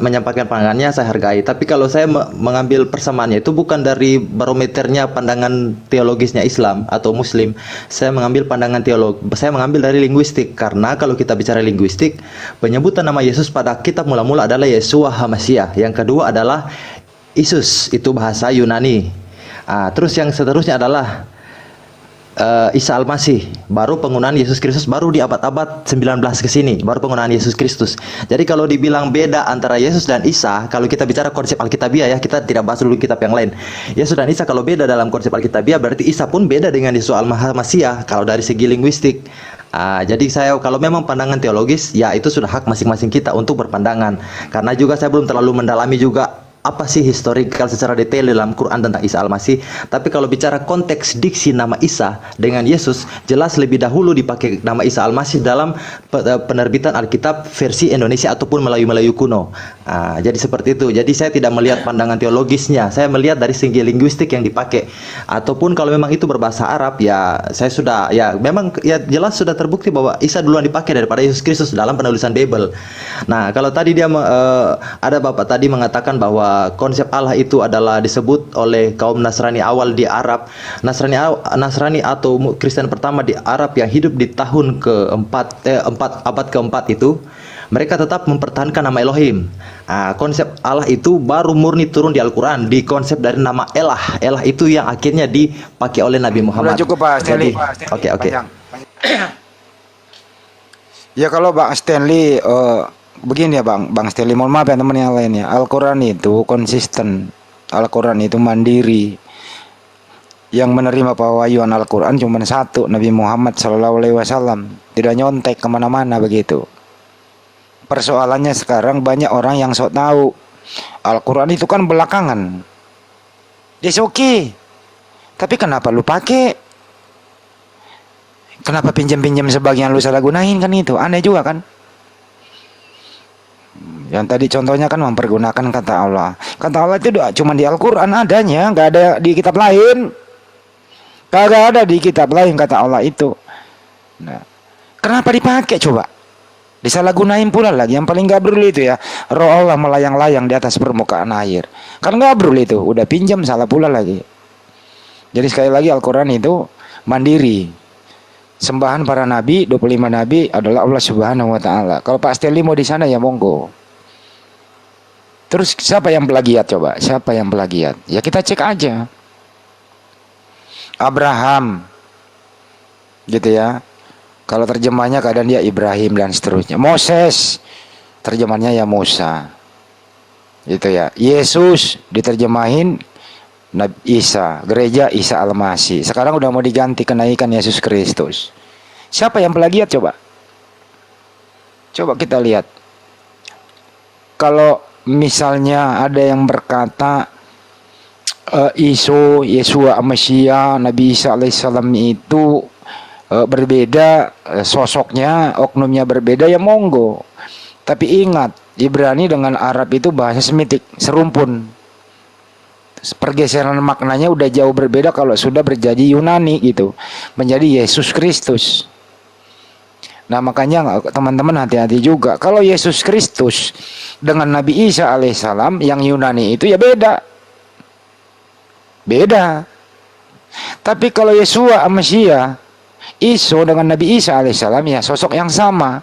menyampaikan pandangannya saya hargai, tapi kalau saya mengambil persamaannya itu bukan dari barometernya pandangan teologisnya Islam atau Muslim. Saya mengambil saya mengambil dari linguistik, karena kalau kita bicara linguistik, penyebutan nama Yesus pada kitab mula-mula adalah Yeshua HaMashiach. Yang kedua adalah Isus, itu bahasa Yunani. Terus yang seterusnya adalah Isa Al-Masih, baru penggunaan Yesus Kristus baru di abad-abad 19 ke sini, baru penggunaan Yesus Kristus. Jadi kalau dibilang beda antara Yesus dan Isa, kalau kita bicara konsep Alkitabiah ya, kita tidak bahas dulu kitab yang lain. Yesus dan Isa kalau beda dalam konsep Alkitabiah, berarti Isa pun beda dengan Yesus Al-Masih kalau dari segi linguistik. Jadi saya kalau memang pandangan teologis ya itu sudah hak masing-masing kita untuk berpandangan. Karena juga saya belum terlalu mendalami juga apa sih historical secara detail dalam Quran tentang Isa Al-Masih. Tapi kalau bicara konteks diksi nama Isa dengan Yesus, jelas lebih dahulu dipakai nama Isa Al-Masih dalam penerbitan Alkitab versi Indonesia ataupun Melayu kuno. Jadi seperti itu. Jadi saya tidak melihat pandangan teologisnya, saya melihat dari segi linguistik yang dipakai. Ataupun kalau memang itu berbahasa Arab, ya saya sudah, ya memang ya jelas sudah terbukti bahwa Isa duluan dipakai daripada Yesus Kristus dalam penulisan Bible. Nah, kalau tadi dia ada Bapak tadi mengatakan bahwa konsep Allah itu adalah disebut oleh kaum Nasrani awal di Arab. Nasrani atau Kristen pertama di Arab yang hidup di tahun abad keempat itu, mereka tetap mempertahankan nama Elohim. Konsep Allah itu baru murni turun di Al-Quran, di konsep dari nama Elah. Elah itu yang akhirnya dipakai oleh Nabi Muhammad. Sudah cukup Pak Stanley. Oke. Ya kalau Bang Stanley begini ya Bang Stanley, mohon maaf ya teman yang lainnya. Al-Quran itu konsisten, Al-Quran itu mandiri. Yang menerima pewahyuan Al-Quran cuma satu, Nabi Muhammad SAW. Tidak nyontek kemana-mana begitu. Persoalannya sekarang banyak orang yang sok tahu Al-Quran itu kan belakangan. It's okay. Tapi kenapa lu pakai? Kenapa pinjam-pinjam sebagian lu salah gunain, kan itu aneh juga kan? Yang tadi contohnya kan mempergunakan kata Allah. Kata Allah itu cuma di Al-Quran adanya, nggak ada di kitab lain. Kagak ada di kitab lain kata Allah itu. Nah, kenapa dipakai coba? Disalahgunain pula lagi. Yang paling gabrul itu ya, roh Allah melayang-layang di atas permukaan air. Kan gabrul itu, udah pinjam salah pula lagi. Jadi sekali lagi Al-Quran itu mandiri. Sembahan para nabi, 25 nabi adalah Allah Subhanahu wa taala. Kalau Pak Stanley mau di sana ya monggo. Terus siapa yang plagiat coba? Siapa yang plagiat? Ya kita cek aja. Abraham. Gitu ya. Kalau terjemahnya kadang dia Ibrahim dan seterusnya. Moses, terjemahnya ya Musa. Gitu ya. Yesus diterjemahin Nabi Isa, gereja Isa Al-Masih. Sekarang udah mau diganti kenaikan Yesus Kristus. Siapa yang plagiat coba? Coba kita lihat. Kalau misalnya ada yang berkata Yeshua Mashiach, Nabi Isa alaihissalam itu berbeda sosoknya, oknumnya berbeda, ya monggo. Tapi ingat, Ibrani dengan Arab itu bahasa semitik, serumpun. Pergeseran maknanya udah jauh berbeda kalau sudah berjadi Yunani gitu, menjadi Yesus Kristus. Nah makanya teman-teman hati-hati juga. Kalau Yesus Kristus dengan Nabi Isa alaihissalam yang Yunani itu ya beda. Tapi kalau Yeshua Mashiach Iso dengan Nabi Isa alaihissalam ya sosok yang sama.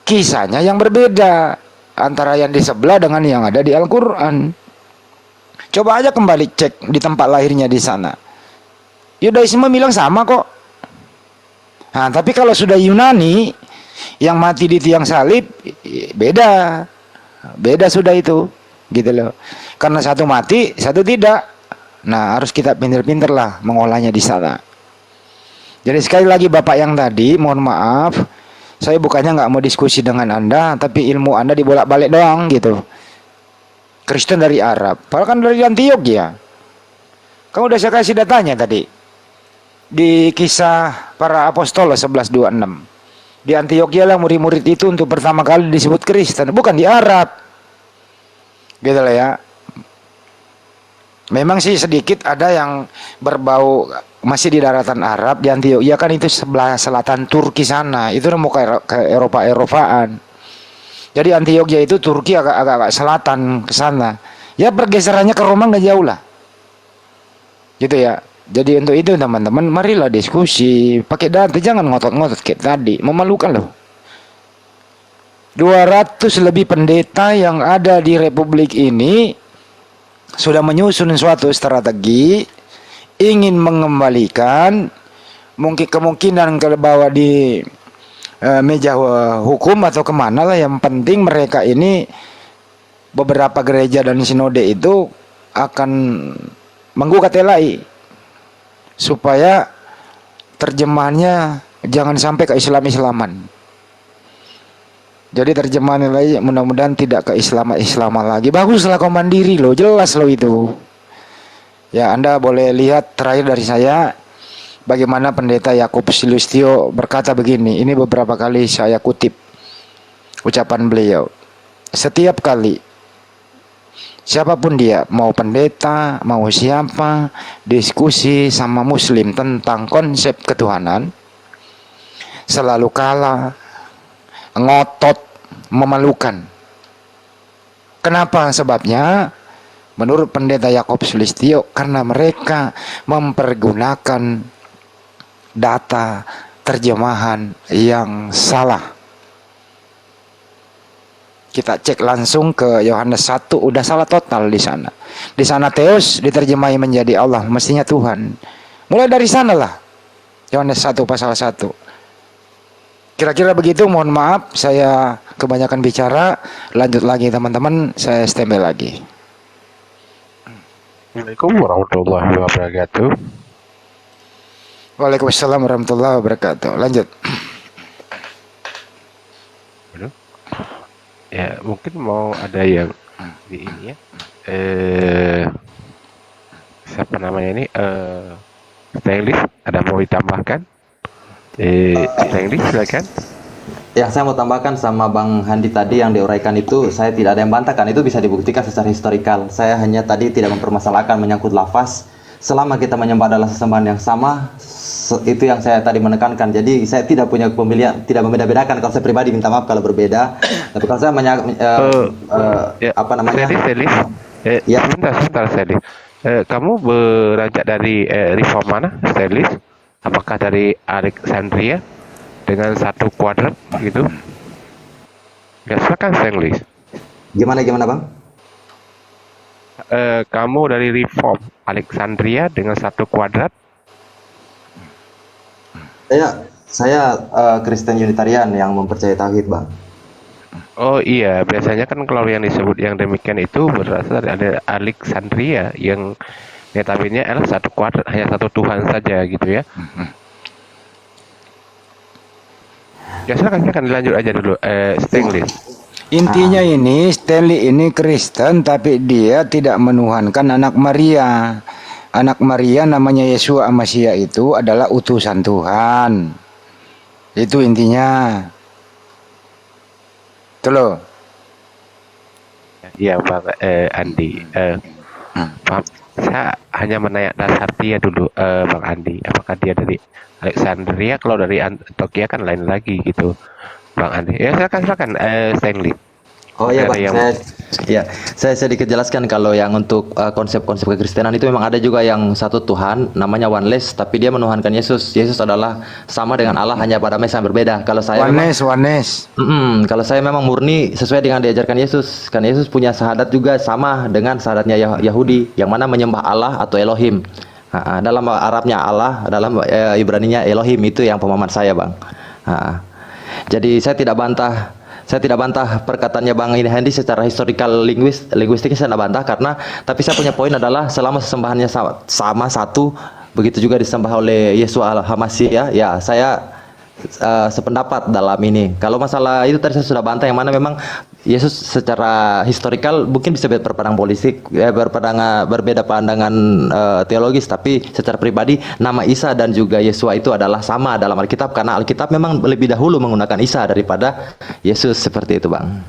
Kisahnya yang berbeda antara yang di sebelah dengan yang ada di Al-Quran. Coba aja kembali cek di tempat lahirnya di sana. Yudaisme bilang sama kok. Nah, tapi kalau sudah Yunani yang mati di tiang salib, beda. Beda sudah itu. Gitu loh. Karena satu mati, satu tidak. Nah, harus kita pinter-pinter lah mengolahnya di sana. Jadi sekali lagi Bapak yang tadi, mohon maaf, saya bukannya nggak mau diskusi dengan Anda, tapi ilmu Anda dibolak-balik doang gitu. Kristen dari Arab, padahal kan dari Antioquia. Kamu udah saya kasih datanya tadi. Di kisah para apostol 11:26. Di Antioquia lah murid-murid itu untuk pertama kali disebut Kristen, bukan di Arab. Gitu lah ya. Memang sih sedikit ada yang berbau masih di daratan Arab di Antioquia kan itu sebelah selatan Turki sana. Itu mau ke Eropa-Eropaan. Jadi Antioquia itu Turki agak selatan ke sana. Ya pergeserannya ke Roma nggak jauh lah. Gitu ya. Jadi untuk itu teman-teman marilah diskusi. Pakai data jangan ngotot-ngotot kayak tadi. Memalukan loh. 200 lebih pendeta yang ada di Republik ini sudah menyusun suatu strategi ingin mengembalikan mungkin kemungkinan ke bawah di meja hukum atau kemana lah, yang penting mereka ini beberapa gereja dan sinode itu akan menggugat LAI supaya terjemahannya jangan sampai ke Islam-Islaman. Jadi terjemahan LAI mudah-mudahan tidak ke Islaman lagi. Baguslah kau mandiri loh, jelas loh itu. Ya Anda boleh lihat terakhir dari saya bagaimana pendeta Yakub Silustio berkata begini. Ini beberapa kali saya kutip ucapan beliau. Setiap kali siapapun dia, mau pendeta, mau siapa, diskusi sama muslim tentang konsep ketuhanan, selalu kalah, ngotot, memalukan. Kenapa? Sebabnya menurut pendeta Yakub Sulistyo, karena mereka mempergunakan data terjemahan yang salah. Kita cek langsung ke Yohanes 1, udah salah total di sana. Di sana Theos diterjemahi menjadi Allah, mestinya Tuhan. Mulai dari sanalah Yohanes 1 pasal 1. Kira-kira begitu, mohon maaf saya kebanyakan bicara. Lanjut lagi teman-teman, saya standby lagi. Assalamualaikum warahmatullahi wabarakatuh. Waalaikumsalam warahmatullahi wabarakatuh. Lanjut. Ya mungkin mau ada yang di ini ya. Siapa namanya ini? Stylish, ada mau ditambahkan? Stylish silakan. Ya, saya mau tambahkan sama Bang Handi tadi yang diuraikan itu, saya tidak ada yang bantahkan, itu bisa dibuktikan secara historikal. Saya hanya tadi tidak mempermasalahkan menyangkut lafaz. Selama kita menyembah adalah sesembahan yang sama, itu yang saya tadi menekankan. Jadi saya tidak punya pemilihan, tidak membeda-bedakan. Kalau saya pribadi minta maaf kalau berbeda. Tapi kalau saya apa namanya? Ya. Sebentar Stylish. Kamu beranjak dari reform mana, Stylish? Apakah dari Alexandria dengan satu kuadrat gitu? Ya silakan Stylish. Gimana Bang? Kamu dari reform Alexandria dengan satu kuadrat? Saya Kristen Unitarian yang mempercayai tauhid, Bang. Oh iya, biasanya kan kalau yang disebut yang demikian itu berasal dari Alexandria yang notabene adalah satu kuadrat, hanya satu Tuhan saja gitu ya. Ya silakan dilanjut aja dulu, Stanley. Intinya ini Stanley ini Kristen tapi dia tidak menuhankan anak Maria. Anak Maria namanya Yesua Amasia itu adalah utusan Tuhan. Itu intinya. Itu loh. Iya Bang Andi. Maaf, saya hanya menanya dasar dia dulu, Bang Andi. Apakah dia dari Alexandria? Kalau dari Antioquia kan lain lagi gitu, Bang Andi. Ya silakan Stanley. Oh iya Dari Bang, yang saya sedikit jelaskan kalau yang untuk konsep-konsep kekristenan itu memang ada juga yang satu Tuhan, namanya oneness, tapi dia menuhankan Yesus. Yesus adalah sama dengan Allah, hanya pada masa yang berbeda. Kalau saya memang, Oneness. kalau saya memang murni sesuai dengan diajarkan Yesus. Kan Yesus punya syahadat juga sama dengan syahadatnya Yahudi, yang mana menyembah Allah atau Elohim. Dalam Arabnya Allah, dalam Ibraninya Elohim, itu yang pemahaman saya, Bang. Jadi saya tidak bantah perkataannya Bang ini Hendy secara historical linguistiknya saya tidak bantah, karena tapi saya punya poin adalah selama sesembahannya sama satu, begitu juga disembah oleh Yesus al-Hamasi, ya saya sependapat dalam ini. Kalau masalah itu tadi saya sudah bantah, yang mana memang Yesus secara historical mungkin bisa berpandang politik, berbeda pandangan teologis, tapi secara pribadi nama Isa dan juga Yesua itu adalah sama dalam Alkitab, karena Alkitab memang lebih dahulu menggunakan Isa daripada Yesus, seperti itu Bang.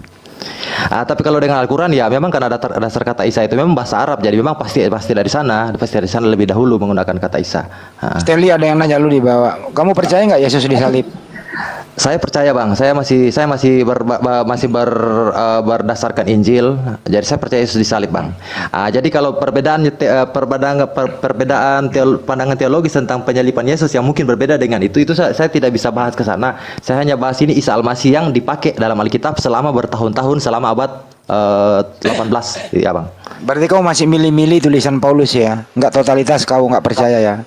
Tapi kalau dengan Al-Quran ya memang karena dasar kata Isa itu memang bahasa Arab, jadi memang pasti dari sana lebih dahulu menggunakan kata Isa. Stanley, ada yang nanya lu di bawah, kamu percaya nggak Yesus disalib? Saya percaya Bang, saya masih berdasarkan Injil, jadi saya percaya Yesus disalib Bang. Jadi kalau pandangan teologis tentang penyaliban Yesus yang mungkin berbeda dengan itu saya tidak bisa bahas ke sana. Saya hanya bahas ini Isa Al-Masih yang dipakai dalam Alkitab selama bertahun-tahun, selama abad 18, ya Bang. Berarti kau masih milih-milih tulisan Paulus ya, nggak totalitas kau nggak percaya ya?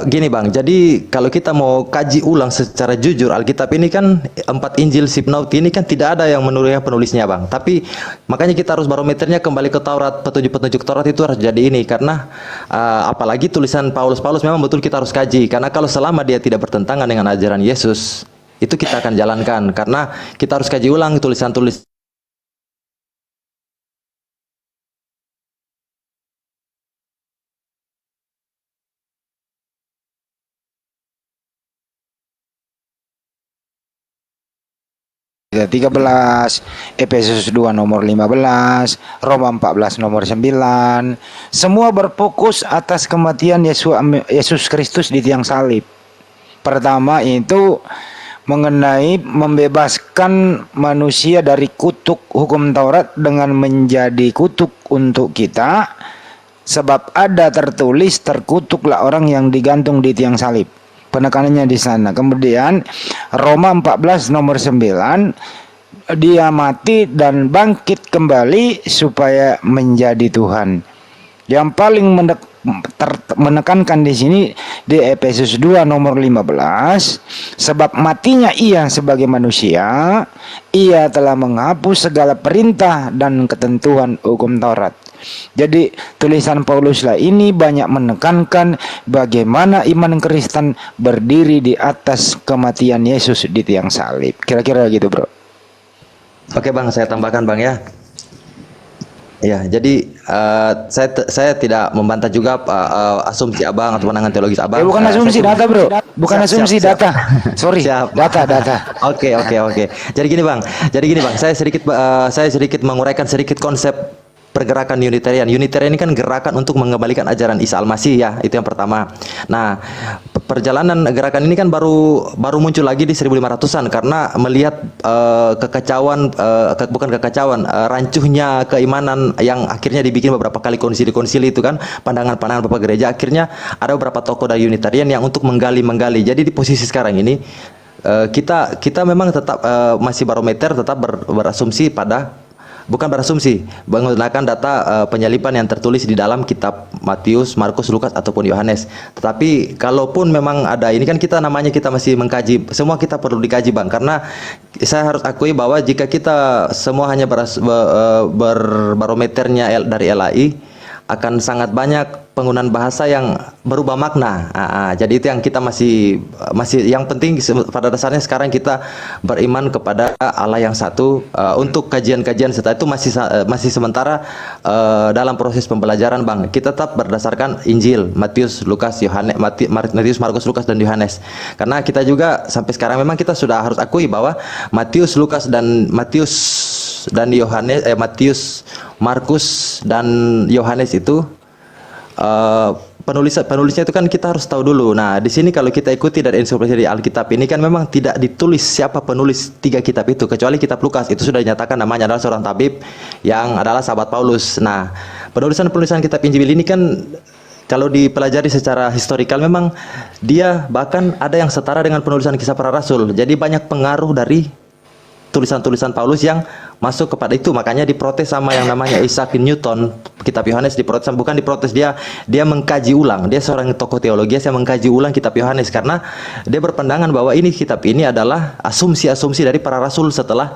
Gini Bang, jadi kalau kita mau kaji ulang secara jujur Alkitab ini kan 4 Injil Sipnaut ini kan tidak ada yang menurutnya penulisnya Bang. Tapi makanya kita harus barometernya kembali ke Taurat, petunjuk-petunjuk Taurat itu harus jadi ini, karena apalagi tulisan Paulus memang betul kita harus kaji, karena kalau selama dia tidak bertentangan dengan ajaran Yesus itu kita akan jalankan, karena kita harus kaji ulang tulisan-tulis. Ayat 13, Efesus 2 nomor 15, Roma 14 nomor 9, semua berfokus atas kematian Yesus Kristus di tiang salib. Pertama itu mengenai membebaskan manusia dari kutuk hukum Taurat dengan menjadi kutuk untuk kita, sebab ada tertulis, terkutuklah orang yang digantung di tiang salib. Penekanannya di sana. Kemudian Roma 14 nomor 9, dia mati dan bangkit kembali supaya menjadi Tuhan. Yang paling menekankan di sini di Efesus 2 nomor 15, sebab matinya ia sebagai manusia, ia telah menghapus segala perintah dan ketentuan hukum Taurat. Jadi tulisan Pauluslah ini banyak menekankan bagaimana iman Kristen berdiri di atas kematian Yesus di tiang salib. Kira-kira gitu Bro. Oke Bang, saya tambahkan Bang ya. Ya, jadi saya tidak membantah juga asumsi Abang atau pandangan teologis Abang. Bukan asumsi data Bro, bukan asumsi data. Sorry, data. Oke. Jadi gini Bang, saya sedikit menguraikan sedikit konsep pergerakan Unitarian. Unitarian ini kan gerakan untuk mengembalikan ajaran Isa Al-Masih ya, itu yang pertama. Nah, perjalanan gerakan ini kan baru muncul lagi di 1500-an karena melihat rancuhnya keimanan yang akhirnya dibikin beberapa kali konsili itu kan, pandangan-pandangan Bapak Gereja, akhirnya ada beberapa tokoh dari Unitarian yang untuk menggali. Jadi di posisi sekarang ini kita memang tetap masih barometer, tetap berasumsi pada menggunakan data penyaliban yang tertulis di dalam kitab Matius, Markus, Lukas ataupun Yohanes. Tetapi kalaupun memang ada ini kan kita masih mengkaji. Semua kita perlu dikaji Bang, karena saya harus akui bahwa jika kita semua hanya berbarometernya dari LAI, akan sangat banyak penggunaan bahasa yang berubah makna. Jadi itu yang kita masih yang penting pada dasarnya sekarang kita beriman kepada Allah yang satu. Untuk kajian-kajian setelah itu masih sementara dalam proses pembelajaran Bang. Kita tetap berdasarkan Injil Matius, Lukas, Yohanes, Matius, Markus, Lukas dan Yohanes. Karena kita juga sampai sekarang memang kita sudah harus akui bahwa Matius, Yohanes, Matius, Markus dan Yohanes itu penulisnya itu kan kita harus tahu dulu. Nah, di sini kalau kita ikuti dari ensiklopedia Alkitab ini kan memang tidak ditulis siapa penulis 3 kitab itu, kecuali kitab Lukas. Itu sudah dinyatakan namanya adalah seorang tabib yang adalah sahabat Paulus. Nah, penulisan kitab Injil ini kan kalau dipelajari secara historikal memang dia bahkan ada yang setara dengan penulisan Kisah Para Rasul. Jadi banyak pengaruh dari tulisan-tulisan Paulus yang masuk kepada itu, makanya diprotes sama yang namanya Isaac Newton. Kitab Yohanes diprotes, bukan diprotes, dia mengkaji ulang. Dia seorang tokoh teologi yang mengkaji ulang kitab Yohanes karena dia berpandangan bahwa ini kitab ini adalah asumsi-asumsi dari para rasul setelah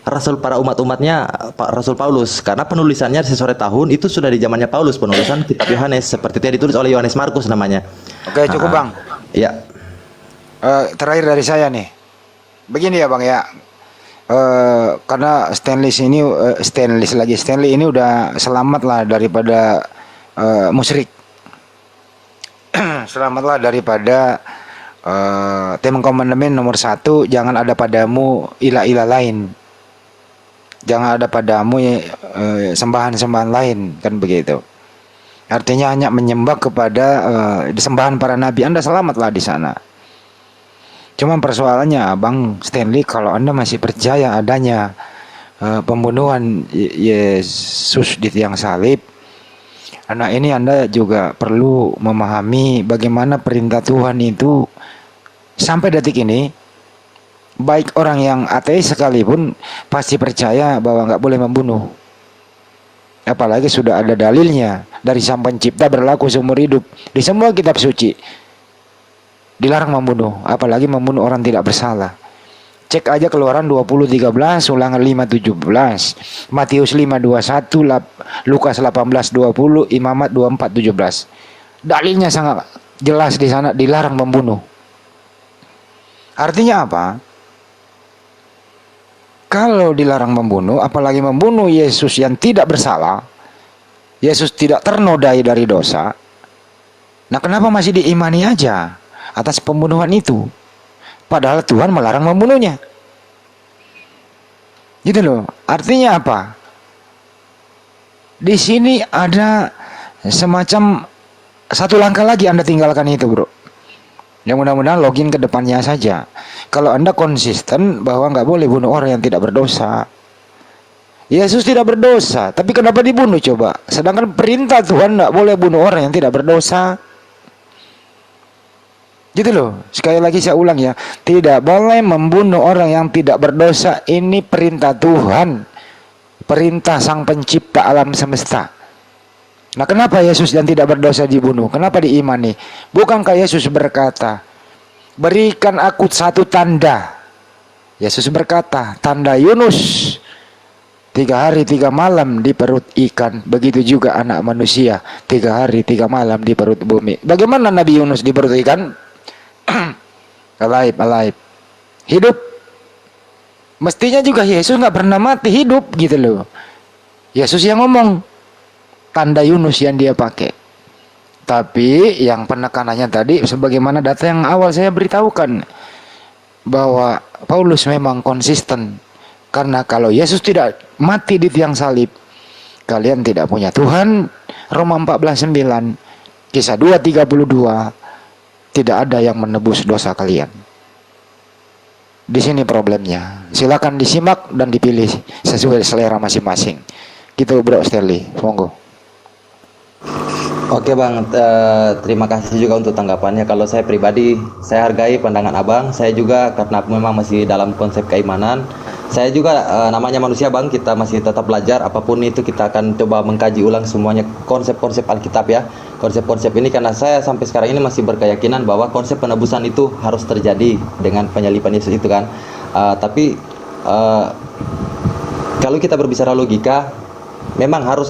rasul para umat-umatnya Rasul Paulus, karena penulisannya sesuai tahun itu sudah di zamannya Paulus, penulisan kitab Yohanes seperti itu yang ditulis oleh Yohanes Markus namanya. Oke, cukup Bang. Ya. Terakhir dari saya nih, begini ya Bang ya. Karena Stanley ini udah selamat lah daripada musyrik. Selamatlah daripada Ten Commandment nomor 1, jangan ada padamu ilah-ilah lain. Jangan ada padamu sembahan-sembahan lain, kan begitu. Artinya hanya menyembah kepada sembahan para nabi. Anda selamatlah di sana. Cuma persoalannya Bang Stanley, kalau Anda masih percaya adanya pembunuhan Yesus di tiang salib, nah ini Anda juga perlu memahami bagaimana perintah Tuhan itu sampai detik ini. Baik orang yang ateis sekalipun pasti percaya bahwa nggak boleh membunuh. Apalagi sudah ada dalilnya dari Sang Pencipta berlaku seumur hidup di semua kitab suci. Dilarang membunuh, apalagi membunuh orang tidak bersalah. Cek aja Keluaran 20:13, Ulangan 5:17, Matius 5:21, Lukas 18:20, Imamat 24:17. Dalilnya sangat jelas di sana, dilarang membunuh. Artinya apa? Kalau dilarang membunuh, apalagi membunuh Yesus yang tidak bersalah, Yesus tidak ternodai dari dosa. Nah, kenapa masih diimani aja atas pembunuhan itu? Padahal Tuhan melarang membunuhnya. Gitu loh. Artinya apa? Di sini ada semacam satu langkah lagi Anda tinggalkan itu, bro. Ya mudah-mudahan login ke depannya saja. Kalau Anda konsisten bahwa nggak boleh bunuh orang yang tidak berdosa. Yesus tidak berdosa, tapi kenapa dibunuh coba? Sedangkan perintah Tuhan nggak boleh bunuh orang yang tidak berdosa. Gitu loh. Sekali lagi saya ulang ya, tidak boleh membunuh orang yang tidak berdosa. Ini perintah Tuhan, perintah Sang Pencipta alam semesta. Nah, kenapa Yesus yang tidak berdosa dibunuh? Kenapa diimani? Bukankah Yesus berkata, berikan aku satu tanda. Yesus berkata, tanda Yunus 3 hari 3 malam di perut ikan. Begitu juga anak manusia 3 hari 3 malam di perut bumi. Bagaimana Nabi Yunus di perut ikan? Alive, hidup. Mestinya juga Yesus nggak pernah mati, hidup gitu loh. Yesus yang ngomong, tanda Yunus yang dia pakai. Tapi yang penekanannya tadi, sebagaimana data yang awal saya beritahukan, bahwa Paulus memang konsisten. Karena kalau Yesus tidak mati di tiang salib, kalian tidak punya Tuhan. Roma 14:9, Kisah 2:32, tidak ada yang menebus dosa kalian. Di sini problemnya. Silakan disimak dan dipilih sesuai selera masing-masing. Gitu Bro Stanley, monggo. Oke Bang, terima kasih juga untuk tanggapannya. Kalau saya pribadi, saya hargai pandangan Abang. Saya juga karena memang masih dalam konsep keimanan. Saya juga namanya manusia Bang, kita masih tetap belajar. Apapun itu kita akan coba mengkaji ulang semuanya konsep-konsep Alkitab ya. Konsep-konsep ini karena saya sampai sekarang ini masih berkeyakinan bahwa konsep penebusan itu harus terjadi dengan penyaliban Yesus itu kan. Tapi kalau kita berbicara logika, memang harus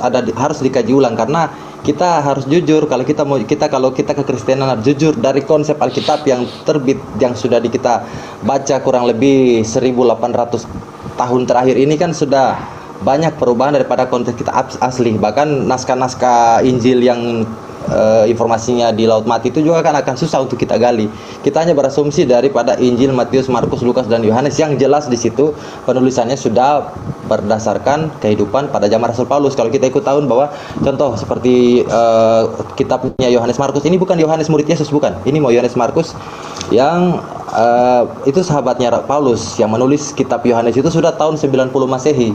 dikaji ulang karena kita harus jujur. Kalau kita kekristenan harus jujur dari konsep Alkitab yang terbit, yang sudah kita baca kurang lebih 1800 tahun terakhir ini kan sudah banyak perubahan daripada konsep kita asli. Bahkan naskah-naskah Injil yang informasinya di laut mati itu juga kan akan susah untuk kita gali. Kita hanya berasumsi daripada Injil, Matius, Markus, Lukas, dan Yohanes yang jelas di situ penulisannya sudah berdasarkan kehidupan pada zaman Rasul Paulus. Kalau kita ikut tahun bahwa contoh seperti kitabnya Yohanes Markus, ini bukan Yohanes murid Yesus, bukan. Ini mau Yohanes Markus yang itu sahabatnya Paulus yang menulis kitab Yohanes itu sudah tahun 90 Masehi.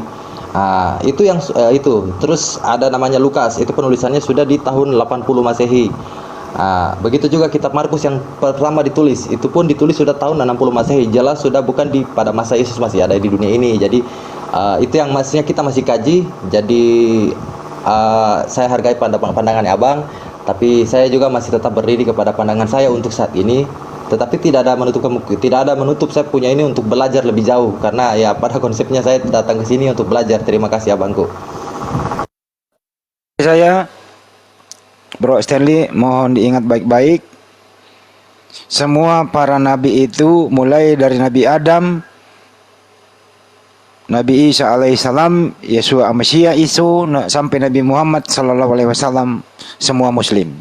Nah, itu yang itu. Terus ada namanya Lukas, itu penulisannya sudah di tahun 80 Masehi. Nah, begitu juga kitab Markus yang pertama ditulis, itu pun ditulis sudah tahun 60 Masehi. Jelas sudah bukan pada masa Yesus masih ada di dunia ini. Jadi itu yang maksudnya kita masih kaji. Jadi saya hargai pandangannya Abang, tapi saya juga masih tetap berdiri kepada pandangan saya untuk saat ini. Tetapi tidak ada menutup saya punya ini untuk belajar lebih jauh, karena ya pada konsepnya saya datang ke sini untuk belajar. Terima kasih Abangku. Saya Bro Stanley mohon diingat baik-baik, semua para nabi itu mulai dari Nabi Adam, Nabi Isa alaihissalam, Yesus Amasia Isu, sampai Nabi Muhammad sallallahu alaihi wasallam, semua muslim.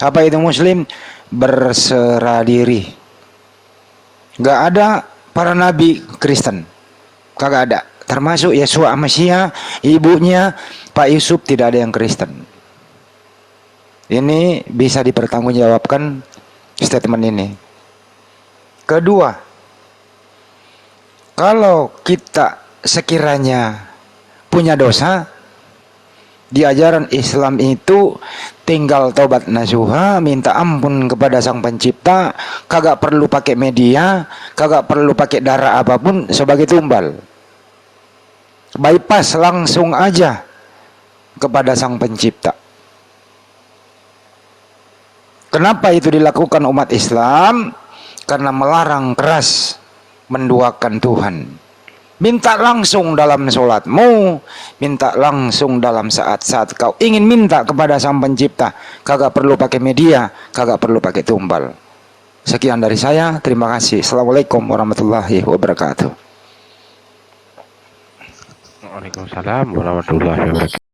Apa itu muslim? Berserah diri. Gak ada para nabi Kristen, kagak ada. Termasuk Yesus Amasia, ibunya Pak Yusuf, tidak ada yang Kristen. Ini bisa dipertanggungjawabkan statement ini. Kedua, kalau kita sekiranya punya dosa, di ajaran Islam itu tinggal tobat nasuha, minta ampun kepada Sang Pencipta, kagak perlu pakai media, kagak perlu pakai darah apapun sebagai tumbal. Bypass langsung aja kepada Sang Pencipta. Kenapa itu dilakukan umat Islam? Karena melarang keras menduakan Tuhan. Minta langsung dalam sholatmu, minta langsung dalam saat-saat kau ingin minta kepada Sang Pencipta. Kagak perlu pakai media, kagak perlu pakai tumbal. Sekian dari saya, terima kasih. Assalamualaikum warahmatullahi wabarakatuh. Waalaikumsalam warahmatullahi wabarakatuh.